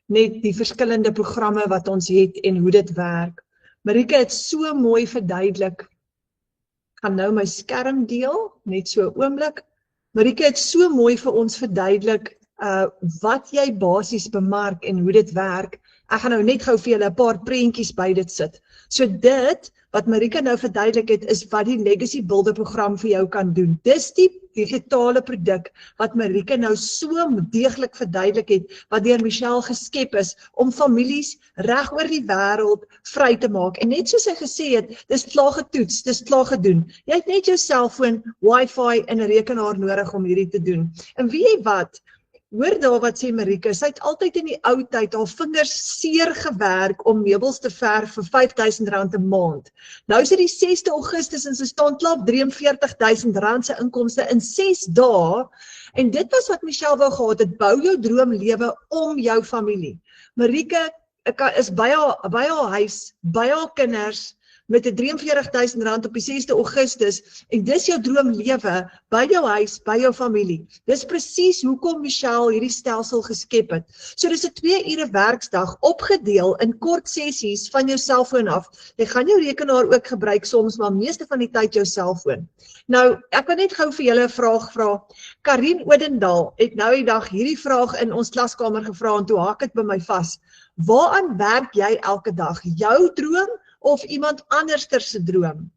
[SPEAKER 1] net die verskillende programme wat ons het en hoe dit werk. Marike het so mooi verduidelik. Ek gaan nou my skerm deel, net so 'n oomblik. Marike het so mooi vir ons verduidelik wat jy basies bemark en hoe dit werk. Ek gaan nou net gou vir julle 'n paar prentjies by dit sit. So dit, wat Marike nou verduidelik het, is wat die Legacy Builder program vir jou kan doen. Dis die digitale produk wat Marike nou so deeglik verduidelik het, wat deur Michelle geskep is, om families reg oor die wêreld vry te maak. En net soos sy gesê het, dis klaar getoets, dis klaar gedoen. Jy het net jou selfoon, wifi en 'n rekenaar nodig om hierdie te doen. En weet jy wat? Hoor daar wat sê Marike, sy het altyd in die ou tyd haar vingers seer gewerk om meubels te verf vir R5,000 'n maand. Nou is dit die 6de Augustus en sy staan klaar op R43,000 se inkomste in 6 dae. En dit was wat Michelle wou gehad het, bou jou droomlewe om jou familie. Marike is by haar huis, by haar kinders, met 'n R43,000 op die 6de Augustus, en dis jou droomlewe, by jou huis, by jou familie. Dis presies hoekom Michelle hierdie stelsel geskep het. So dis 'n 2 ure werksdag, opgedeel in kort sessies van jou selfoon af. Jy gaan jou rekenaar ook gebruik soms, maar meeste van die tyd jou selfoon. Nou, ek wil net gou vir julle 'n vraag vra. Karin Odendaal het nou die dag hierdie vraag in ons klaskamer gevra, en toe haak dit by my vas. Waaraan werk jy elke dag? Jou droom of iemand anderster se droom?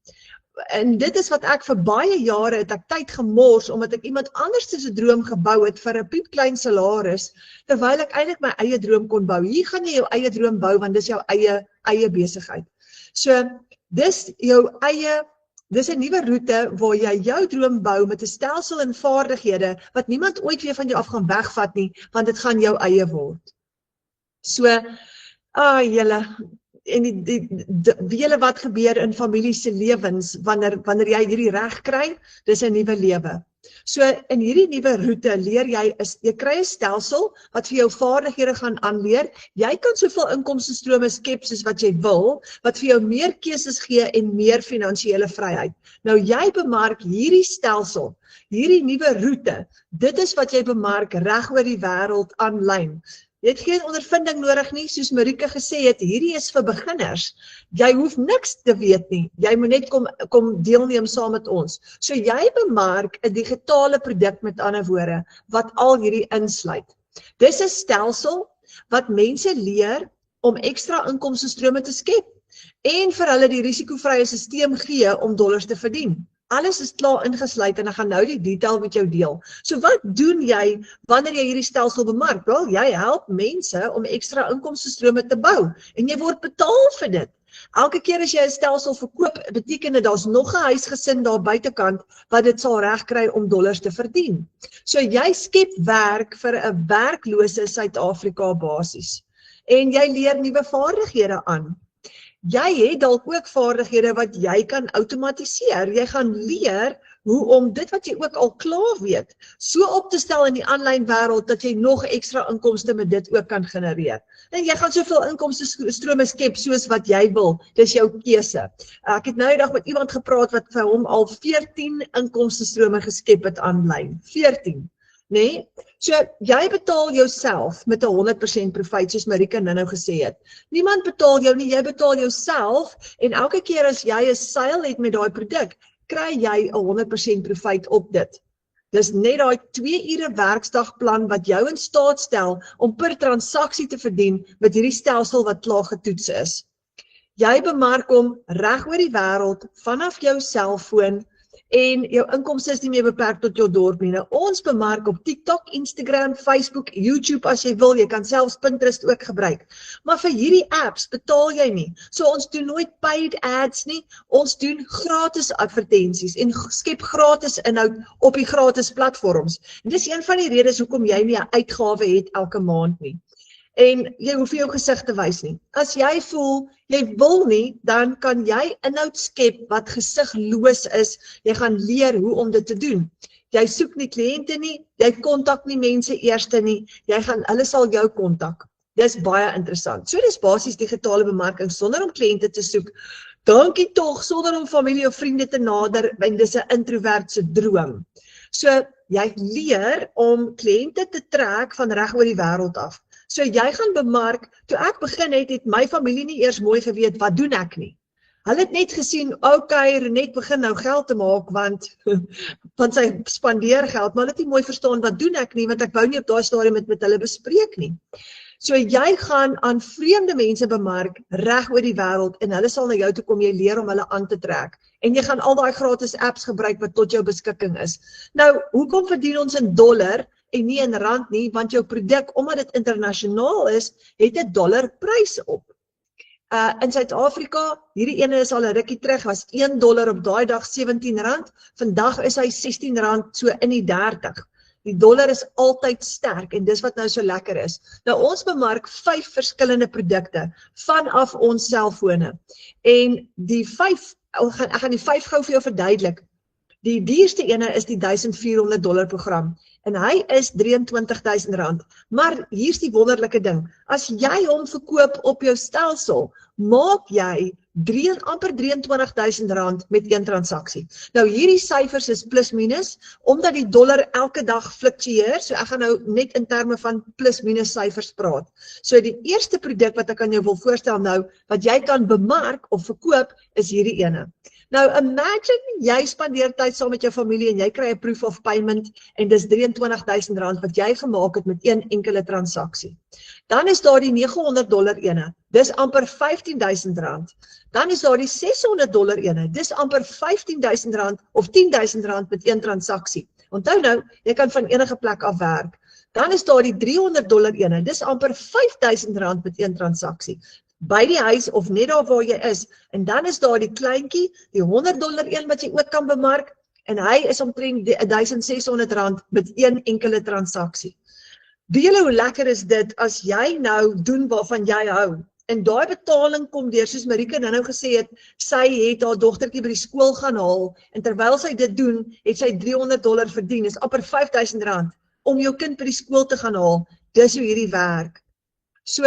[SPEAKER 1] En dit is wat ek vir baie jare het ek tyd gemors, omdat ek iemand anderster se droom gebou het vir 'n piepklein salaris, terwyl ek eintlik my eie droom kon bou. Hier gaan jy jou eie droom bou, want dis jou eie besigheid. So, dis een nuwe roete waar jy jou droom bou met 'n stelsel en vaardighede wat niemand ooit weer van jou af gaan wegvat nie, want dit gaan jou eie word. So, julle, en julle wat gebeur in familie se lewens wanneer jy hierdie reg kry, dis 'n nuwe lewe. So in hierdie nuwe roete leer jy kry 'n stelsel wat vir jou vaardighede gaan aanleer. Jy kan soveel inkomstestrome skep soos wat jy wil, wat vir jou meer keuses gee en meer finansiële vryheid. Nou jy bemark hierdie stelsel, hierdie nuwe roete. Dit is wat jy bemark reg oor die wêreld aanlyn. Jy het geen ondervinding nodig nie, soos Marike gesê het, hierdie is vir beginners. Jy hoef niks te weet nie, jy moet net kom deelneem saam met ons. So jy bemark 'n digitale produk, met ander woorde, wat al hierdie insluit. Dis 'n stelsel wat mense leer om ekstra inkomstestrome te skep en vir hulle die risikovrye stelsel gee om dollars te verdien. Alles is klaar ingesluit en ek gaan nou die detail met jou deel. So wat doen jy wanneer jy hierdie stelsel bemark? Wel, jy help mense om ekstra inkomstestrome te bou en jy word betaal vir dit. Elke keer as jy 'n stelsel verkoop, beteken dit daar's nog 'n huisgesin daar buitekant wat dit sal regkry om dollars te verdien. So jy skep werk vir 'n werklose Suid-Afrika basis. En jy leer nuwe vaardighede aan. Jy het dalk ook vaardighede wat jy kan outomatiseer. Jy gaan leer hoe om dit wat jy ook al klaar weet, so op te stel in die aanlyn wêreld dat jy nog ekstra inkomste met dit ook kan genereer. En jy gaan soveel inkomstestrome skep soos wat jy wil. Dis jou keuse. Ek het nou die dag met iemand gepraat wat vir hom al 14 inkomstestrome geskep het aanlyn. 14. Nee? So, jy betaal jouself met 'n 100% profijt, soos Marike nou gesê het. Niemand betaal jou nie, jy betaal jouself, en elke keer as jy 'n seil het met daai produk, kry jy 'n 100% profijt op dit. Dis net daai 2 ure werksdagplan wat jou in staat stel om per transaksie te verdien met hierdie stelsel wat klaar getoets is. Jy bemark hom reg oor die wêreld vanaf jou selfoon. en jou inkomste is nie meer beperk tot jou dorp nie. Nou, ons bemark op TikTok, Instagram, Facebook, YouTube as jy wil, jy kan selfs Pinterest ook gebruik. Maar vir hierdie apps betaal jy nie. So ons doen nooit paid ads nie, ons doen gratis advertensies en skep gratis inhoud op die gratis platforms. En dis een van die redes hoekom jy nie 'n uitgawe het elke maand nie. En jy hoef jou gesig te wys nie. As jy voel, jy wil nie, dan kan jy inhoud skep wat gesigloos is. Jy gaan leer hoe om dit te doen. Jy soek nie kliënte nie, jy kontak nie mense eerste nie, hulle sal jou kontak. Dis baie interessant. So dis basies digitale bemarking sonder om kliënte te soek. Dankie tog, sonder om familie of vriende te nader, en dis 'n introvertse droom. So jy leer om kliënte te trek van reg oor die wêreld af. So jy gaan bemark, toe ek begin het my familie nie eers mooi geweet, wat doen ek nie. Hulle het net gesien, okay, Renet begin nou geld te maak, want sy spandeer geld, maar hulle het nie mooi verstaan, wat doen ek nie, want ek wou nie op daai stadium met hulle bespreek nie. So jy gaan aan vreemde mense bemark, reg oor die wêreld, en hulle sal na jou toe kom, jy leer om hulle aan te trek. En jy gaan al daai gratis apps gebruik wat tot jou beskikking is. Nou, hoekom verdien ons in dollar, en nie in rand nie, want jou produk, omdat dit internasionaal is, het 'n dollar prys op. In Suid-Afrika, hierdie ene is al 'n rukkie terug, was $1 op daai dag R17, vandag is hy R16, so in die 30. Die dollar is altyd sterk, en dis wat nou so lekker is. Nou ons bemark 5 verskillende produkte, vanaf ons selfone. En die 5, ek gaan die 5 gou vir jou verduidelik. Die duurste ene is die $1,400 program. En hy is R23,000. Maar hier's die wonderlike ding. As jy hom verkoop op jou stelsel, maak jy amper R23,000 met een transaksie. Nou hierdie syfers is plus minus, omdat die dollar elke dag fluktueer, so ek gaan nou net in terme van plus minus syfers praat. So die eerste produk wat ek aan jou wil voorstel nou, wat jy kan bemark of verkoop, is hierdie ene. Nou imagine jy spandeer tyd saam met jou familie en jy kry 'n proof of payment en dis R23,000 wat jy gemaak het met een enkele transaksie. Dan is daar die $900 ene, dis amper R15,000. Dan is daar die $600 ene, dis amper R15,000 of R10,000 met een transaksie. Onthou nou, jy kan van enige plek af werk. Dan is daar die $300 ene, dis amper R5,000 met een transaksie. By die huis of net daar waar jy is. En dan is daar die kleintjie, die $100 een wat jy ook kan bemark, en hy is omtrent R1,600 met een enkele transaksie. Weet julle hoe lekker is dit as jy nou doen waarvan jy hou? En daai betaling kom deur, soos Marika nou gesê het, sy het haar dogtertjie by die skool gaan haal, en terwyl sy dit doen, het sy $300 verdien, is amper R5,000, om jou kind by die skool te gaan haal. Dis hoe hierdie werk. So,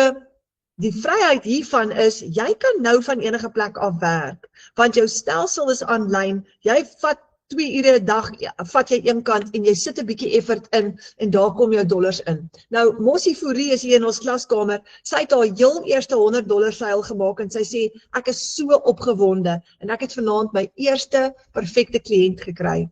[SPEAKER 1] die vryheid hiervan is, jy kan nou van enige plek af werk, want jou stelsel is aanlyn, jy vat 2 ure 'n dag, vat jy een kant en jy sit 'n bietjie effort in en daar kom jou dollars in. Nou, Mossie Fourie is hier in ons klaskamer, sy het haar heel eerste $100 seil gemaak en sy sê, ek is so opgewonde en ek het vanaand my eerste perfekte kliënt gekry.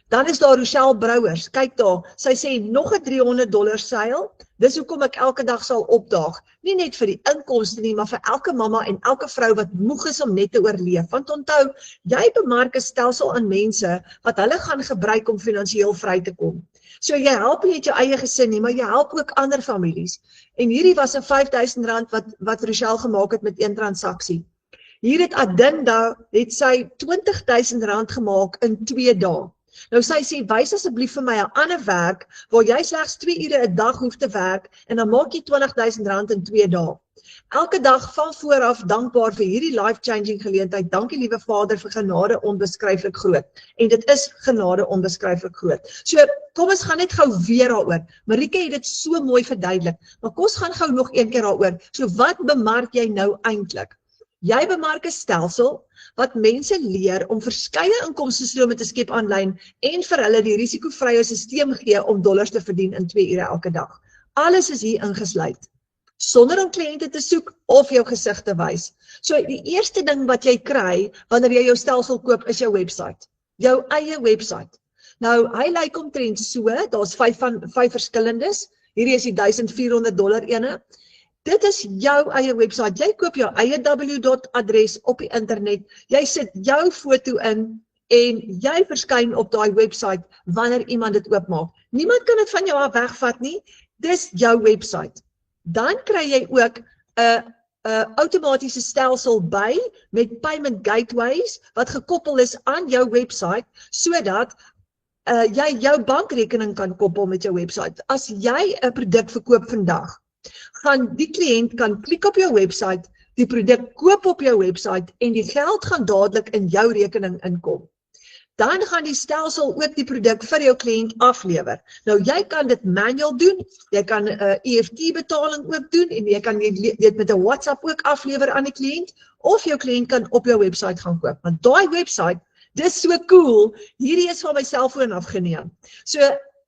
[SPEAKER 1] Dan is daar Rochelle Brouwers, kyk daar, sy sê nog 'n $300 seil, dis hoekom ek elke dag sal opdaag, nie net vir die inkomste nie, maar vir elke mamma en elke vrou wat moeg is om net te oorleef, want onthou, jy bemark 'n stelsel aan mense, wat hulle gaan gebruik om finansiëel vry te kom. So jy help nie net jou eie gesin nie, maar jy help ook ander families, en hierdie was 'n R5,000 wat Rochelle gemaak het met een transaksie. Hier het Adinda, het sy R20,000 gemaak in 2 dae. Nou sy sê, wys asseblief vir my 'n ander werk, waar jy slegs 2 ure 'n dag hoef te werk, en dan maak jy R20,000 in 2 dae. Elke dag van vooraf dankbaar vir hierdie life-changing geleentheid. Dankie liewe Vader vir genade onbeskryflik groot. En dit is genade onbeskryflik groot. So, kom ons gaan net gou weer daaroor. Marika het dit so mooi verduidelik, maar kom ons gaan gou nog een keer daaroor. So, wat bemark jy nou eintlik? Jy bemark 'n stelsel wat mense leer om verskeie inkomstestrome te skep aanlyn en vir hulle die risikovrye stelsel gee om dollars te verdien in 2 ure elke dag. Alles is hier ingesluit, sonder om kliënte te soek of jou gesig te wys. So die eerste ding wat jy kry wanneer jy jou stelsel koop is jou website, jou eie website. Nou hy lyk omtrent so, daar's 5 verskillendes. Hierdie is die $1,400 ene. Dit is jou eie website, jy koop jou eie www.adres op die internet, jy sit jou foto in en jy verskyn op daai website wanneer iemand dit oopmaak. Niemand kan dit van jou af wegvat nie, dis jou website. Dan kry jy ook 'n outomatiese stelsel by met payment gateways wat gekoppel is aan jou website sodat jy jou bankrekening kan koppel met jou website. As jy 'n produk verkoop vandag, gaan die kliënt kan klik op jou website, die produk koop op jou website en die geld gaan dadelik in jou rekening inkom. Dan gaan die stelsel ook die produk vir jou kliënt aflewer. Nou jy kan dit manual doen, jy kan EFT betaling ook doen en jy kan dit met 'n WhatsApp ook aflewer aan die kliënt of jou kliënt kan op jou website gaan koop. Want daai website, dis so cool, hierdie is van my selfoon afgeneem. So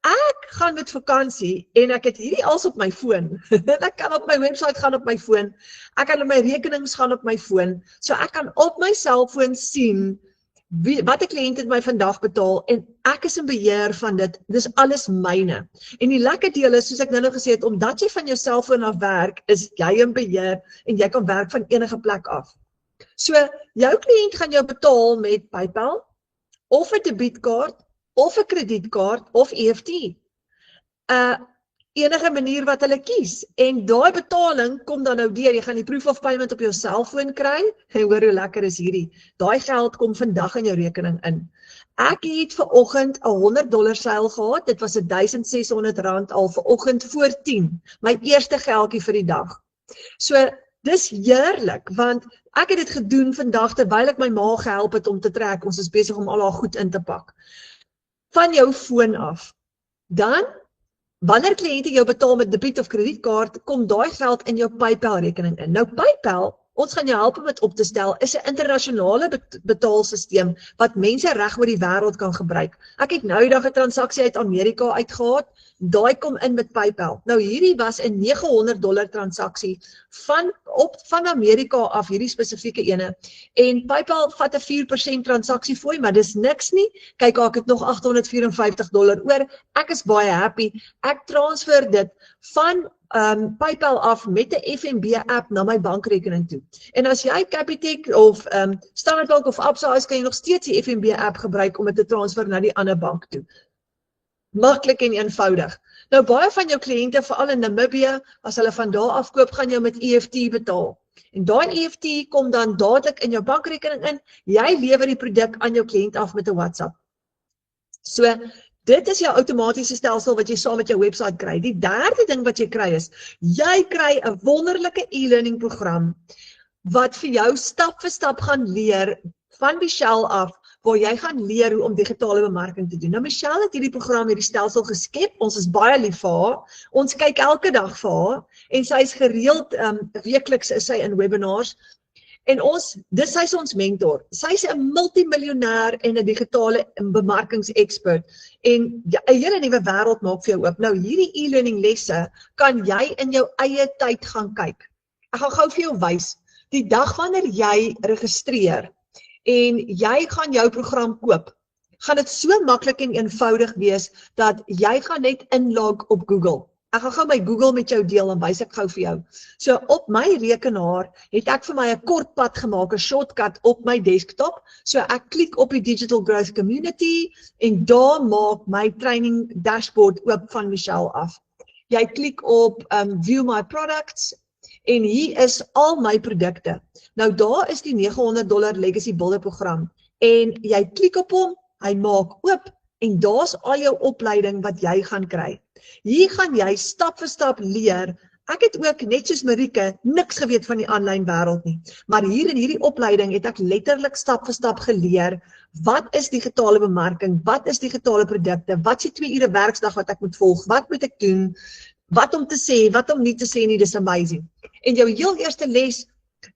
[SPEAKER 1] ek gaan met vakansie en ek het hierdie als op my foon. Ek kan op my website gaan op my foon, ek kan op my rekenings gaan op my foon, so ek kan op my selfoon sien wat 'n kliënt het my vandag betaal en ek is in beheer van dit, dis alles myne. En die lekker deel is, soos ek nou gesê het, omdat jy van jou selfoon af werk, is jy in beheer en jy kan werk van enige plek af. So, jou kliënt gaan jou betaal met PayPal, of 'n debietkaart, of 'n kredietkaart, of EFT. Enige manier wat hulle kies. En daai betaling kom dan nou deur, jy gaan die proof of payment op jou selfoon kry, en hoor hoe lekker is hierdie. Daai geld kom vandag in jou rekening in. Ek het vanoggend 'n $100 seil gehad, dit was R1,600 al vanoggend voor 10, my eerste geldjie vir die dag. So, dis heerlik, want ek het dit gedoen vandag terwyl ek my ma gehelp het om te trek, ons is besig om al haar goed in te pak. Van jou foon af. Dan, wanneer kliënte jou betaal met debiet of kredietkaart, kom daai geld in jou PayPal rekening in. Nou PayPal, ons gaan jou help om dit op te stel, is 'n internasionale betaalsisteem wat mense reg oor die wêreld kan gebruik. Ek het nou die dag 'n transaksie uit Amerika uitgehaal, daai kom in met PayPal. Nou hierdie was 'n $900 transaksie van Amerika af, hierdie spesifieke ene. En PayPal vat 'n 4% transaksie fooi, maar dis niks nie. Kyk, ek het nog $854 oor. Ek is baie happy. Ek transfer dit van PayPal af met 'n FNB app na my bankrekening toe. En as jy Capitec of Standard Bank of Absa is, kan jy nog steeds die FNB app gebruik om dit te transfer na die ander bank toe. Maklik en eenvoudig. Nou baie van jou kliënte, veral in Namibië, as hulle van daar af koop, gaan jou met EFT betaal. En daai EFT kom dan dadelik in jou bankrekening in, jy lewer die produk aan jou kliënt af met 'n WhatsApp. So, dit is jou outomatiese stelsel wat jy saam met jou website kry. Die derde ding wat jy kry is, jy kry 'n wonderlike e-learning program wat vir jou stap vir stap gaan leer van Michelle af, waar jy gaan leer hoe om digitale bemarking te doen. Nou Michelle het hierdie program, hierdie stelsel geskep, ons is baie lief vir haar, ons kyk elke dag vir haar, en sy is gereeld, weekliks is sy in webinars, en sy is ons mentor. Sy is 'n multimiljonair en 'n digitale bemarkingsexpert. En 'n hele nuwe wêreld maak vir jou oop. Nou hierdie e-learning lesse kan jy in jou eie tyd gaan kyk. Ek gaan gou vir jou wys. Die dag wanneer jy registreer en jy gaan jou program koop, gaan dit so maklik en eenvoudig wees dat jy gaan net inlog op Google. Ek gaan gou my Google met jou deel en wys ek gou vir jou. So op my rekenaar het ek vir my 'n kort pad gemaak, 'n shortcut op my desktop. So ek klik op die Digital Growth Community en daar maak my training dashboard oop van Michelle af. Jy klik op View My Products en hier is al my produkte. Nou daar is die $900 Legacy Builder program en jy klik op hom, hy maak oop en daar's al jou opleiding wat jy gaan kry. Hier gaan jy stap vir stap leer. Ek het ook, net soos Marieke, niks geweet van die aanlyn wêreld nie. Maar hier in hierdie opleiding het ek letterlik stap vir stap geleer, wat is digitale bemarking, wat is digitale produkte, wat is die 2 ure werksdag wat ek moet volg, wat moet ek doen, wat om te sê, wat om nie te sê nie, dis amazing. En jou heel eerste les,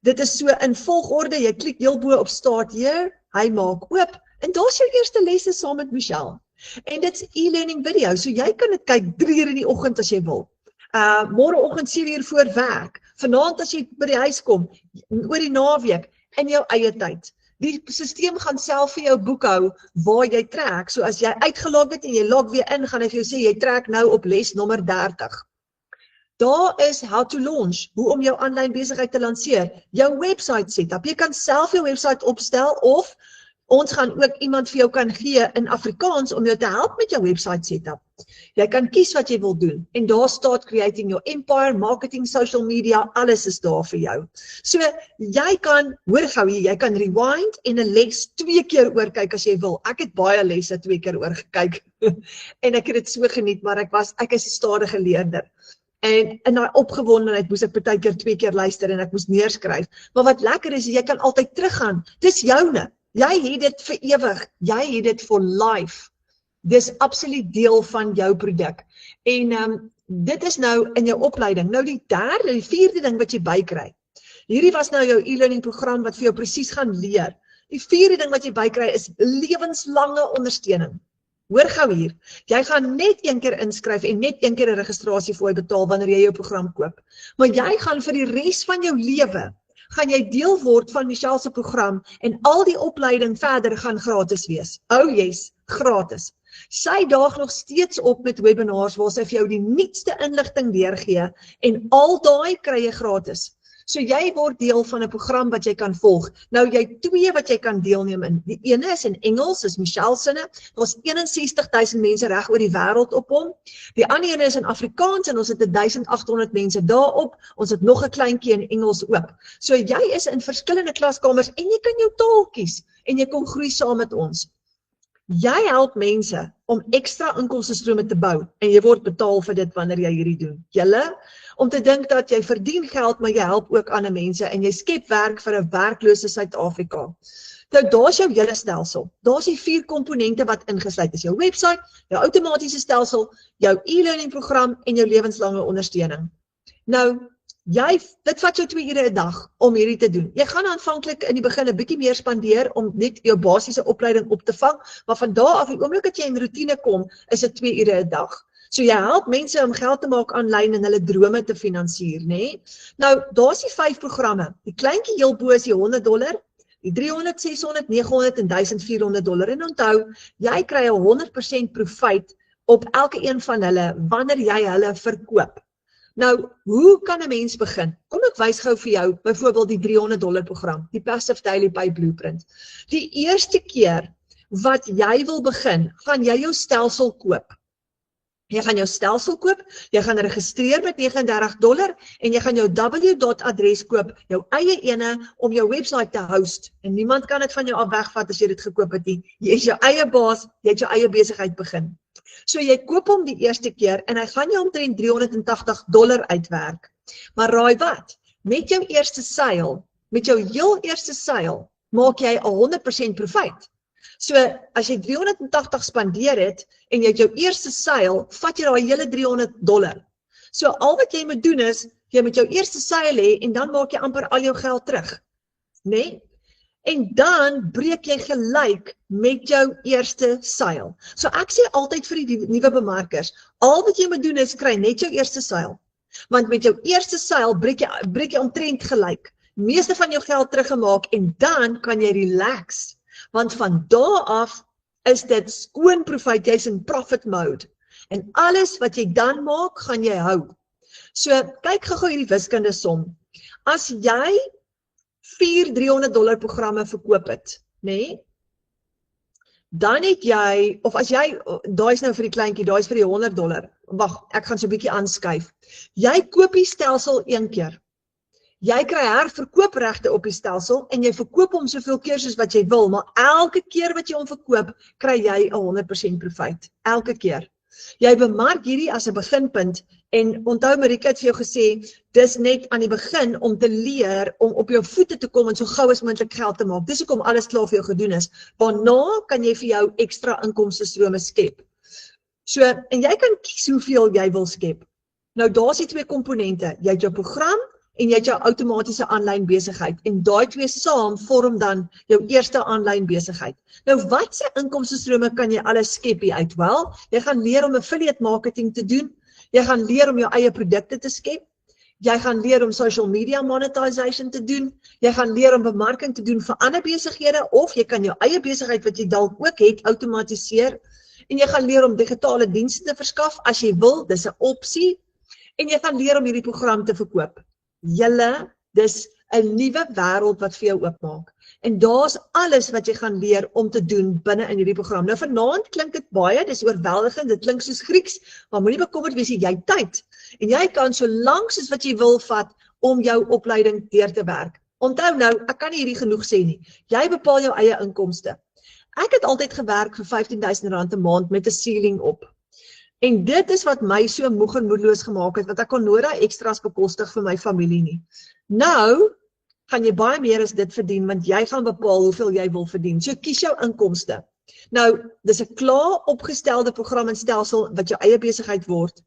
[SPEAKER 1] dit is so in volgorde, jy klik heel bo op Start Here, hy maak oop, en daar's jou eerste lesse saam met Michelle. En dit's e-learning video, so jy kan dit kyk 3 uur in die oggend as jy wil. Môreoggend 7 uur voor werk, vanaand as jy by die huis kom, oor die naweek, in jou eie tyd. Die stelsel gaan self vir jou boekhou waar jy trek, so as jy uitgelog het en jy log weer in, gaan hy vir jou sê, jy trek nou op les nommer 30. Daar is how to launch, hoe om jou aanlyn besigheid te lanseer, jou website setup, jy kan self jou website opstel of Ons gaan ook iemand vir jou kan gee in Afrikaans om jou te help met jou website setup. Jy kan kies wat jy wil doen en daar staat creating your empire, marketing, social media, alles is daar vir jou. So jy kan, hoor gou hier, jy kan rewind en 'n les 2 keer oorkyk as jy wil. Ek het baie lesse 2 keer oorgekyk en ek het dit so geniet, maar ek is 'n stadige leerder. En in daai opgewondenheid moes ek baie keer 2 keer luister en ek moes neerskryf. Maar wat lekker is, jy kan altyd teruggaan. Dis joune. Jy het dit vir ewig. Jy het dit for life. Dis absoluut deel van jou produk. En dit is nou in jou opleiding. Nou die vierde ding wat jy bykry. Hierdie was nou jou e-learning program wat vir jou presies gaan leer. Die vierde ding wat jy bykry is lewenslange ondersteuning. Hoor gou hier, jy gaan net 1 keer inskryf en net 1 keer 'n registrasiefooi betaal wanneer jy jou program koop. Maar jy gaan vir die res van jou lewe, gaan jy deel word van Michelle se program en al die opleiding verder gaan gratis wees. Oh yes, gratis. Sy daag nog steeds op met webinars waar sy vir jou die nuutste inligting deurgee en al daai kry jy gratis. So jy word deel van 'n program wat jy kan volg. Nou jy 2 wat jy kan deelneem in. Die ene is in Engels, is Michelle sinne. Daar's 61,000 mense reg oor die wêreld op hom. Die ander ene is in Afrikaans en ons het 1,800 mense daarop. Ons het nog 'n kleintjie in Engels ook. So jy is in verskillende klaskamers en jy kan jou taal kies en jy kom groei saam met ons. Jy help mense om ekstra inkomstestrome te bou en jy word betaal vir dit wanneer jy hierdie doen. Julle, om te dink dat jy verdien geld, maar jy help ook ander mense en jy skep werk vir 'n werklose Suid-Afrika. Nou daar's jou hele stelsel. Daar's die 4 komponente wat ingesluit is. Jou website, jou outomatiese stelsel, jou e-learning program en jou lewenslange ondersteuning. Nou, dit vat jou 2 ure 'n dag om hierdie te doen. Jy gaan aanvanklik in die begin 'n bietjie meer spandeer om net jou basiese opleiding op te vang, maar van daar af, die oomblik dat jy in roetine kom, is dit 2 ure 'n dag. So jy help mense om geld te maak aanlyn en hulle drome te finansier, né? Nou, daar's die 5 programme. Die kleintjie heel bo is die $100, die 300, 600, 900 en $1,400. En onthou, jy kry 'n 100% profiet op elke een van hulle wanneer jy hulle verkoop. Nou, hoe kan 'n mens begin? Kom ek wys gou vir jou, byvoorbeeld die $300 program, die Passive Daily Pay Blueprint. Die eerste keer wat jy wil begin, gaan jy jou stelsel koop. Jy gaan jou stelsel koop, jy gaan registreer met $39 en jy gaan jou www.adres koop, jou eie ene om jou website te host. En niemand kan dit van jou af wegvat as jy dit gekoop het nie. Jy is jou eie baas, jy het jou eie besigheid begin. So jy koop hom die eerste keer en hy gaan jou omtrent $380 uitwerk. Maar raai wat? Met jou eerste seil, met jou heel eerste seil, maak jy 100% profiet. So as jy 380 spandeer het en jy het jou eerste seil, vat jy daai hele $300. So al wat jy moet doen is, jy moet jou eerste seil hê en dan maak jy amper al jou geld terug. Nee? En dan breek jy gelyk met jou eerste seil. So ek sê altyd vir die nuwe bemarkers, al wat jy moet doen is kry net jou eerste seil. Want met jou eerste seil breek jy omtrent gelyk. Meeste van jou geld teruggemaak en dan kan jy relax. Want van daar af is dit skoon profiet, jy's in profit mode. En alles wat jy dan maak, gaan jy hou. So kyk gou hierdie wiskunde som. As jy 4 $300 programme verkoop het, né? Dan het jy, of as jy, daai is nou vir die kleintjie, daai is vir die $100. Wag, ek gaan so 'n bietjie aanskuif. Jy koop die stelsel 1 keer. Jy kry herverkoopregte op die stelsel en jy verkoop hom soveel keer soos wat jy wil, maar elke keer wat jy hom verkoop, kry jy 'n 100% profiet. Elke keer. Jy bemark hierdie as 'n beginpunt en onthou Marika het vir jou gesê, dis net aan die begin om te leer om op jou voete te kom en so gou as moontlik geld te maak. Dis hoekom alles klaar vir jou gedoen is. Waarna kan jy vir jou ekstra inkomstestrome skep. So, en jy kan kies hoeveel jy wil skep. Nou daar's die 2 komponente. Jy het jou program en jy het jou outomatiese aanlyn besigheid en daai 2 saam vorm dan jou eerste aanlyn besigheid. Nou watse inkomstestrome kan jy alles skep hier uit? Wel, jy gaan leer om affiliate marketing te doen, jy gaan leer om jou eie produkte te skep, jy gaan leer om social media monetization te doen, jy gaan leer om bemarking te doen vir ander besighede of jy kan jou eie besigheid wat jy dalk ook het outomatiseer en jy gaan leer om digitale dienste te verskaf as jy wil, dis 'n opsie en jy gaan leer om hierdie program te verkoop. Julle, dis 'n nuwe wêreld wat vir jou oopmaak. En daar's alles wat jy gaan leer om te doen binne in hierdie program. Nou vanaand klink dit baie, dis oorweldigend, dit klink soos Grieks, maar moenie bekommerd wees, jy het tyd. En jy kan so lank soos wat jy wil vat om jou opleiding deur te werk. Onthou nou, ek kan nie hierdie genoeg sê nie. Jy bepaal jou eie inkomste. Ek het altyd gewerk vir R15.000 'n maand met 'n ceiling op. En dit is wat my so moeg en moedeloos gemaak het, want ek kon nooit daai ekstra's bekostig vir my familie nie. Nou gaan jy baie meer as dit verdien, want jy gaan bepaal hoeveel jy wil verdien. So kies jou inkomste. Nou, dis 'n klaar opgestelde program en stelsel wat jou eie besigheid word.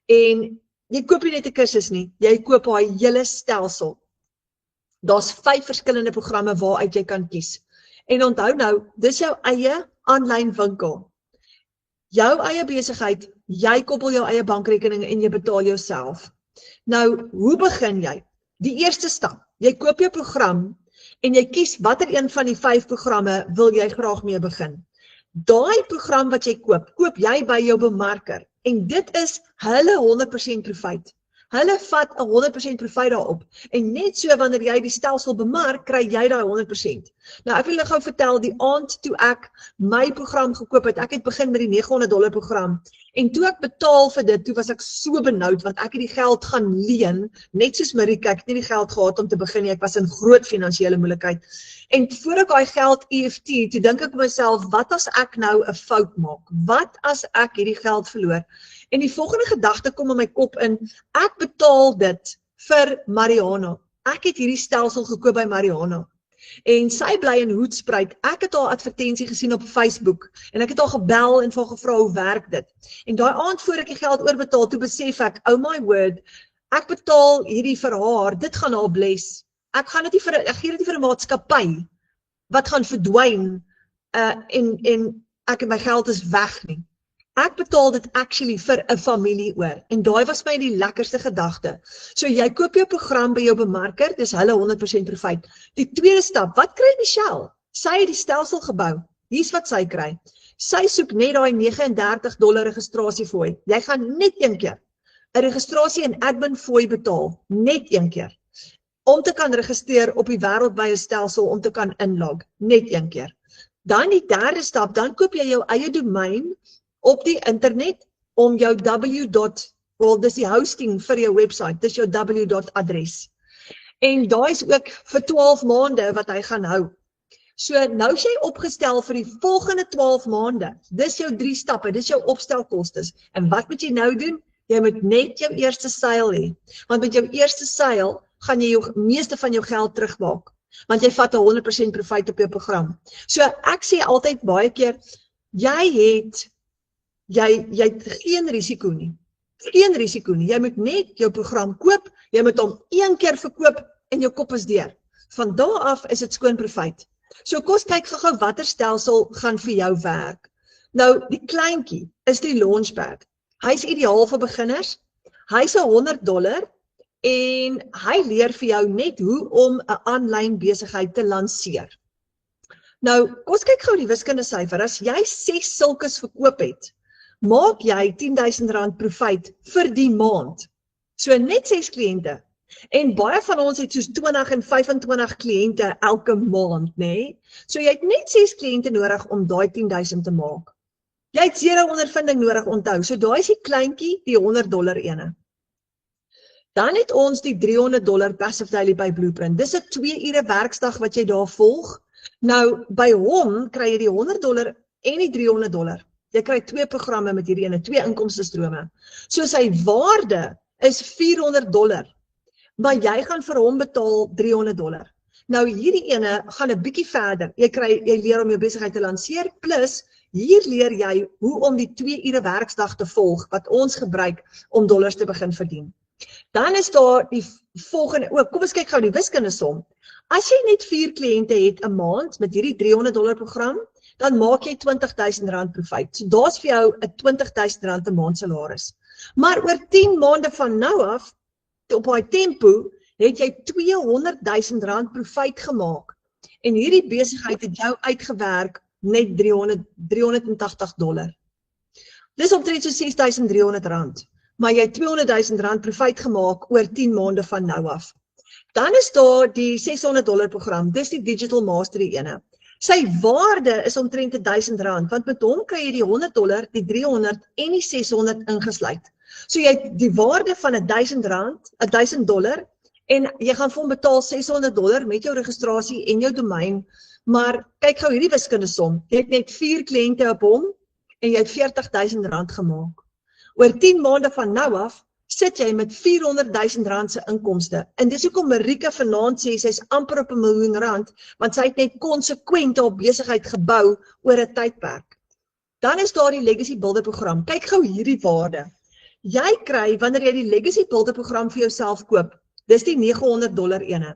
[SPEAKER 1] En jy koop nie net 'n kursus nie, jy koop daai hele stelsel. Daar's 5 verskillende programme waaruit jy kan kies. En onthou nou, dis jou eie aanlyn winkel. Jou eie besigheid, jy koppel jou eie bankrekening en jy betaal jouself. Nou, hoe begin jy? Die eerste stap, jy koop jou program en jy kies watter een van die 5 programme wil jy graag mee begin. Daai program wat jy koop jy by jou bemarker en dit is hulle 100% profiet. Hulle vat 'n 100% profiet daarop en net so wanneer jy die stelsel bemark, kry jy daai 100%. Nou ek wil gou vertel die aand toe ek my program gekoop het, ek het begin met die $900 program en toe ek betaal vir dit, toe was ek so benoud want ek het die geld gaan leen, net soos Marika, ek het nie die geld gehad om te begin nie, ek was in groot finansiële moeilikheid. En voor ek daai geld EFT, toe dink ek vir myself, wat as ek nou 'n fout maak? Wat as ek hierdie geld verloor? En die volgende gedagte kom in my kop in, ek betaal dit vir Mariana. Ek het hierdie stelsel gekoop by Mariana. En sy bly in Hoedspruit. Ek het haar advertensie gesien op Facebook en ek het haar gebel en vir haar gevra hoe werk dit. En daai aand voor ek die geld oorbetaal, toe besef ek, oh my word, ek betaal hierdie vir haar, dit gaan haar bless. Ek gee dit nie vir 'n maatskappy wat gaan verdwyn en ek en my geld is weg nie. Ek betaal dit actually vir 'n familie oor en daai was my die lekkerste gedagte. So jy koop jou program by jou bemarker, dis hulle 100% profiet. Die tweede stap, wat kry Michelle? Sy het die stelsel gebou. Hier's wat sy kry. Sy soek net daai $39 registrasiefooi. Jy gaan net een keer 'n registrasie en admin fooi betaal, net een keer. Om te kan registreer op die wêreldwye stelsel om te kan inlog, net een keer. Dan die derde stap, dan koop jy jou eie domein op die internet om jou dis die hosting vir jou website, dis jou adres. En daai is ook vir 12 maande wat hy gaan hou. So nou is jy opgestel vir die volgende 12 maande. Dis jou 3 stappe, dis jou opstelkostes. En wat moet jy nou doen? Jy moet net jou eerste seil hê. Want met jou eerste seil gaan jy jou meeste van jou geld terugmaak. Want jy vat 'n 100% profiet op jou program. So ek sê altyd baie keer, jy het geen risiko nie. Geen risiko nie. Jy moet net jou program koop, jy moet hom 1 keer verkoop en jou kop is deur. Van daar af is dit skoon profiet. So kom ons kyk gou watter stelsel gaan vir jou werk. Nou, die kleintjie is die Launchpad. Hy's ideaal vir beginners. Hy's $100 en hy leer vir jou net hoe om 'n aanlyn besigheid te lanseer. Nou, kom ons kyk gou die wiskundesyfer. As jy 6 sulkes verkoop het, maak jy R10.000 profiet vir die maand. So net 6 kliënte. En baie van ons het soos 20 en 25 kliënte elke maand, nê? So jy het net 6 kliënte nodig om daai 10.000 te maak. Jy het 0 ondervinding nodig, onthou. So daai is die kleintjie, die $100 ene. Dan het ons die $300 Passive Daily by Blueprint. Dis 'n 2 ure werksdag wat jy daar volg. Nou, by hom kry jy die $100 en die $300. Jy kry 2 programme met hierdie ene, 2 inkomstestrome. So sy waarde is $400, maar jy gaan vir hom betaal $300. Nou hierdie ene gaan 'n bietjie verder. Jy leer om jou besigheid te lanseer, plus hier leer jy hoe om die 2 ure werksdag te volg wat ons gebruik om dollars te begin verdien. Dan is daar die volgende, kom ons kyk gou die wiskundesom. As jy net 4 kliënte het 'n maand met hierdie $300 program, dan maak jy R20.000 profiet. So daar's vir jou 'n R20.000 'n maand salaris. Maar oor 10 maande van nou af, op daai tempo, het jy R200.000 profiet gemaak. En hierdie besigheid het jou uitgewerk net $380. Dis omtrent so R6.300. Maar jy het R200.000 profiet gemaak oor 10 maande van nou af. Dan is daar die $600 program, dis die Digital Mastery ene. Sy waarde is omtrent R1000, want met hom kry jy die $100, die $300 en die $600 ingesluit. So jy het die waarde van $1000, en jy gaan vir hom betaal $600 met jou registrasie en jou domein, maar kyk gou hierdie wiskundesom, jy het net 4 kliënte op hom, en jy het R40.000 gemaak. Oor 10 maande van nou af, sit jy met R400.000 se inkomste. En dis hoekom Marika vanaand sê, sy is amper op R1 miljoen, want sy het net konsekwent op besigheid gebou oor 'n tydperk. Dan is daar die Legacy Builder program. Kyk gou hierdie waarde. Jy kry, wanneer jy die Legacy Builder program vir jouself koop, dis die $900 ene.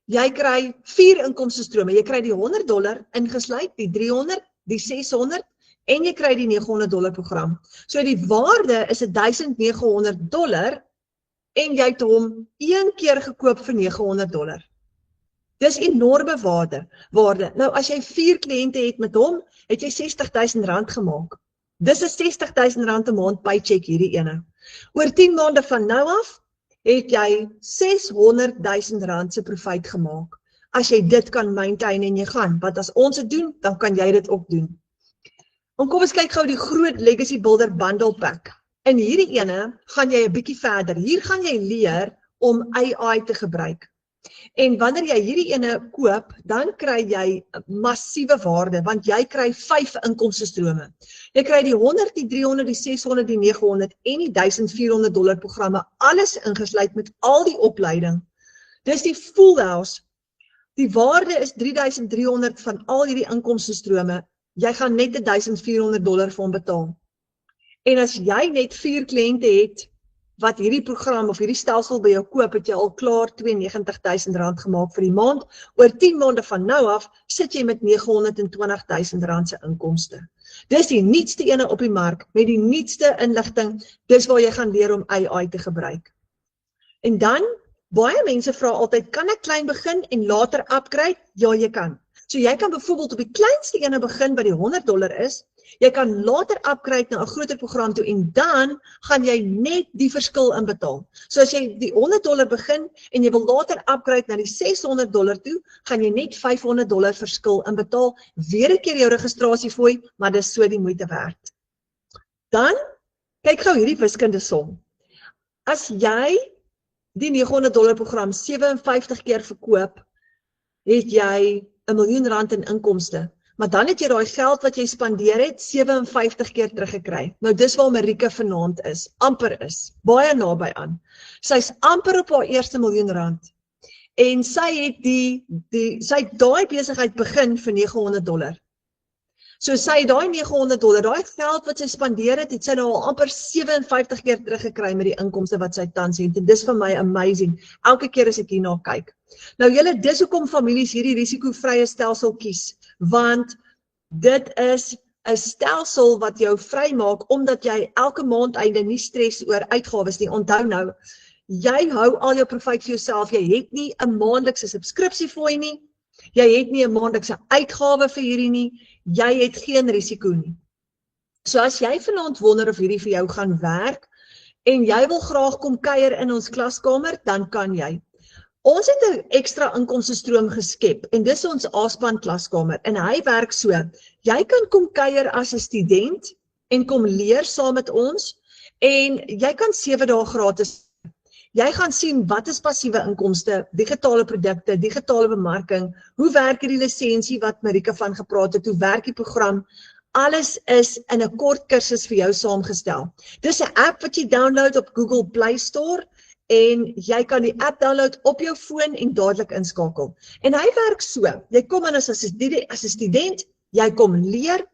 [SPEAKER 1] Jy kry 4 inkomstestrome. Jy kry die $100 ingesluit, die $300, die $600, en jy kry die $900 program. So die waarde is $1900 en jy het hom 1 keer gekoop vir $900. Dis enorme waarde. Nou as jy 4 kliënte het met hom, het jy R60.000 gemaak. Dis 'n R60.000 'n maand paycheck hierdie ene. Oor 10 maande van nou af, het jy R600.000 se profit gemaak. As jy dit kan maintain en jy gaan, want as ons dit doen, dan kan jy dit ook doen. En kom ons kyk gou die groot Legacy Builder Bundle Pack. In hierdie ene gaan jy 'n bietjie verder. Hier gaan jy leer om AI te gebruik. En wanneer jy hierdie ene koop, dan kry jy massiewe waarde, want jy kry 5 inkomstestrome. Jy kry die $100, die $300, die $600, die $900 en die $1400 programme, alles ingesluit met al die opleiding. Dis die full house. Die waarde is $3300 van al hierdie inkomstestrome. Jy gaan net $1400 vir hom betaal. En as jy net 4 kliënte het, wat hierdie program of hierdie stelsel by jou koop, het jy al klaar R92.000 gemaak vir die maand. Oor 10 maande van nou af, sit jy met R920.000 se inkomste. Dis die nuutste ene op die mark, met die nuutste inligting, dis waar jy gaan leer om AI te gebruik. En dan, baie mense vra altyd, kan ek klein begin en later upgrade? Ja, jy kan. So jy kan byvoorbeeld op die kleinste ene begin by die $100 is, jy kan later upgrade na 'n groter program toe en dan gaan jy net die verskil inbetaal. So as jy die $100 begin en jy wil later upgrade na die $600 toe, gaan jy net $500 verskil inbetaal, weer 'n keer jou registrasiefooi, maar dis so die moeite werd. Dan, kyk gou hierdie wiskundesom. As jy die $900 program 57 keer verkoop, het jy R1 miljoen in inkomste. Maar dan het jy daai geld wat jy spandeer het, 57 keer teruggekry. Nou dis waar Marika vanaand is, amper is, baie naby aan. Sy is amper op haar eerste R1 miljoen. En sy het daai besigheid begin vir $900. So sy het daai $900, daai geld wat sy spandeer het, het sy nou al amper 57 keer teruggekry met die inkomste wat sy tans het. En dis vir my amazing, elke keer as ek hierna kyk. Nou julle, dis hoekom families hierdie risikovrye stelsel kies, want dit is 'n stelsel wat jou vry maak, omdat jy elke maand einde nie stres oor uitgawes nie. Onthou nou, jy hou al jou profit vir jouself, jy het nie 'n maandelikse subskripsiefooi nie, jy het nie 'n maandelikse uitgawe vir hierdie nie, jy het geen risiko nie. So as jy vanaand wonder of hierdie vir jou gaan werk, en jy wil graag kom kuier in ons klaskamer, dan kan jy. Ons het 'n ekstra inkomstestroom geskep en dis ons A-span klaskamer en hy werk so. Jy kan kom kuier as 'n student en kom leer saam met ons en jy kan 7 dae gratis. Jy gaan sien wat is passiewe inkomste, digitale produkte, digitale bemarking, hoe werk die lisensie wat Marika van gepraat het, hoe werk die program. Alles is in 'n kort kursus vir jou saamgestel. Dis 'n app wat jy download op Google Play Store. En jy kan die app download op jou foon en dadelik inskakel. En hy werk so, jy kom in as 'n student, jy kom leer,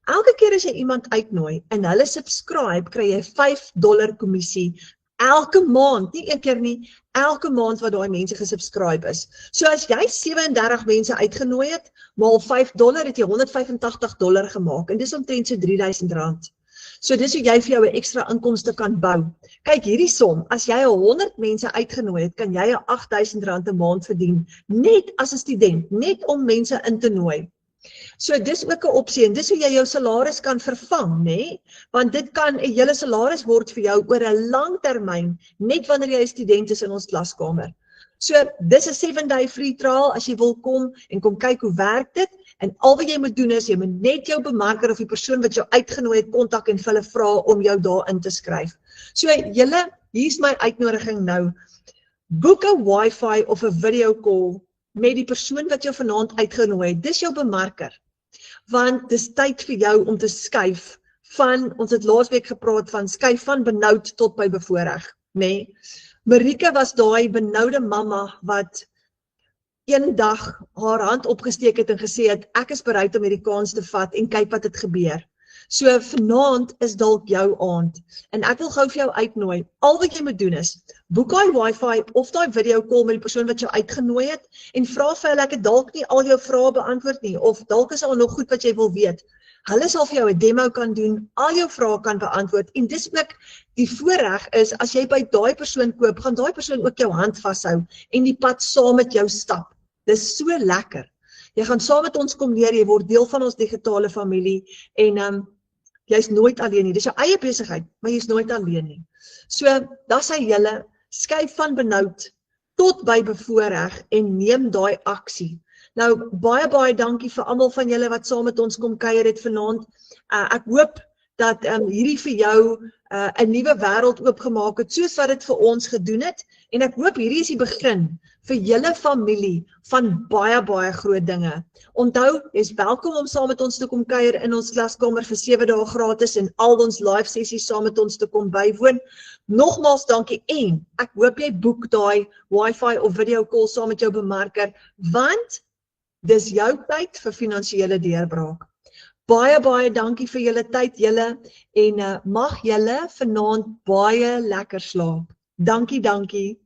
[SPEAKER 1] elke keer as jy iemand uitnooi en hulle subscribe, kry jy $5 kommissie, elke maand, nie een keer nie, elke maand wat daai mense gesubscribe is. So as jy 37 mense uitgenooi het, maal $5, het jy $185 gemaak, en dis omtrent so R3000. So dis hoe jy vir jou 'n ekstra inkomste kan bou. Kyk hierdie som, as jy 100 mense uitgenooi het, kan jy R8000 'n maand verdien, net as 'n student, net om mense in te nooi. So dis ook 'n opsie, en dis hoe jy jou salaris kan vervang, nê? Want dit kan 'n hele salaris word vir jou oor 'n lang termyn, net wanneer jy 'n student is in ons klaskamer. So, dis 'n 7-day free trial as jy wil kom en kom kyk hoe werk dit. En al wat jy moet doen is, jy moet net jou bemarker of die persoon wat jou uitgenooi het kontak en vir hulle vra om jou daarin te skryf. So, julle, hier's my uitnodiging nou. Boek 'n Wi-Fi of 'n video call met die persoon wat jou vanaand uitgenooi het. Dis jou bemarker. Want dis tyd vir jou om te skuif van, ons het laasweek gepraat van, skuif van benoud tot by bevoorreg, nê? Marika was daai benoude mamma wat een dag haar hand opgesteek het en gesê het, ek is bereid om hierdie kans te vat en kyk wat het gebeur. So vanaand is dalk jou aand en ek wil gou vir jou uitnooi. Al wat jy moet doen is, boek daai Wi-Fi of daai video call met die persoon wat jou uitgenooi het en vra vir hulle, ek het dalk nie al jou vrae beantwoord nie of dalk is al nog goed wat jy wil weet. Hulle sal vir jou 'n demo kan doen, al jou vrae kan beantwoord en dis ook die voorreg is as jy by daai persoon koop, gaan daai persoon ook jou hand vashou en die pad saam met jou stap. Dis so lekker. Jy gaan saam met ons kom leer, jy word deel van ons digitale familie en jy's nooit alleen nie. Dis jou eie besigheid, maar jy's nooit alleen nie. So, dan sê julle, skuif van benoud tot by bevoorreg en neem daai aksie. Nou, baie dankie vir almal van julle wat saam met ons kom kuier het vanaand. Ek hoop dat hierdie vir jou 'n nuwe wêreld oopgemaak het, soos wat dit vir ons gedoen het. En ek hoop hierdie is die begin vir julle familie van baie groot dinge. Onthou, jy's welkom om saam met ons te kom kuier in ons klaskamer vir 7 dae gratis en al ons live sessies saam met ons te kom bywoon. Nogmaals dankie en ek hoop jy boek daai Wi-Fi of video call saam met jou bemarker, want dis jou tyd vir finansiële deurbraak. Baie dankie vir julle tyd julle en mag julle vanaand baie lekker slaap. Dankie.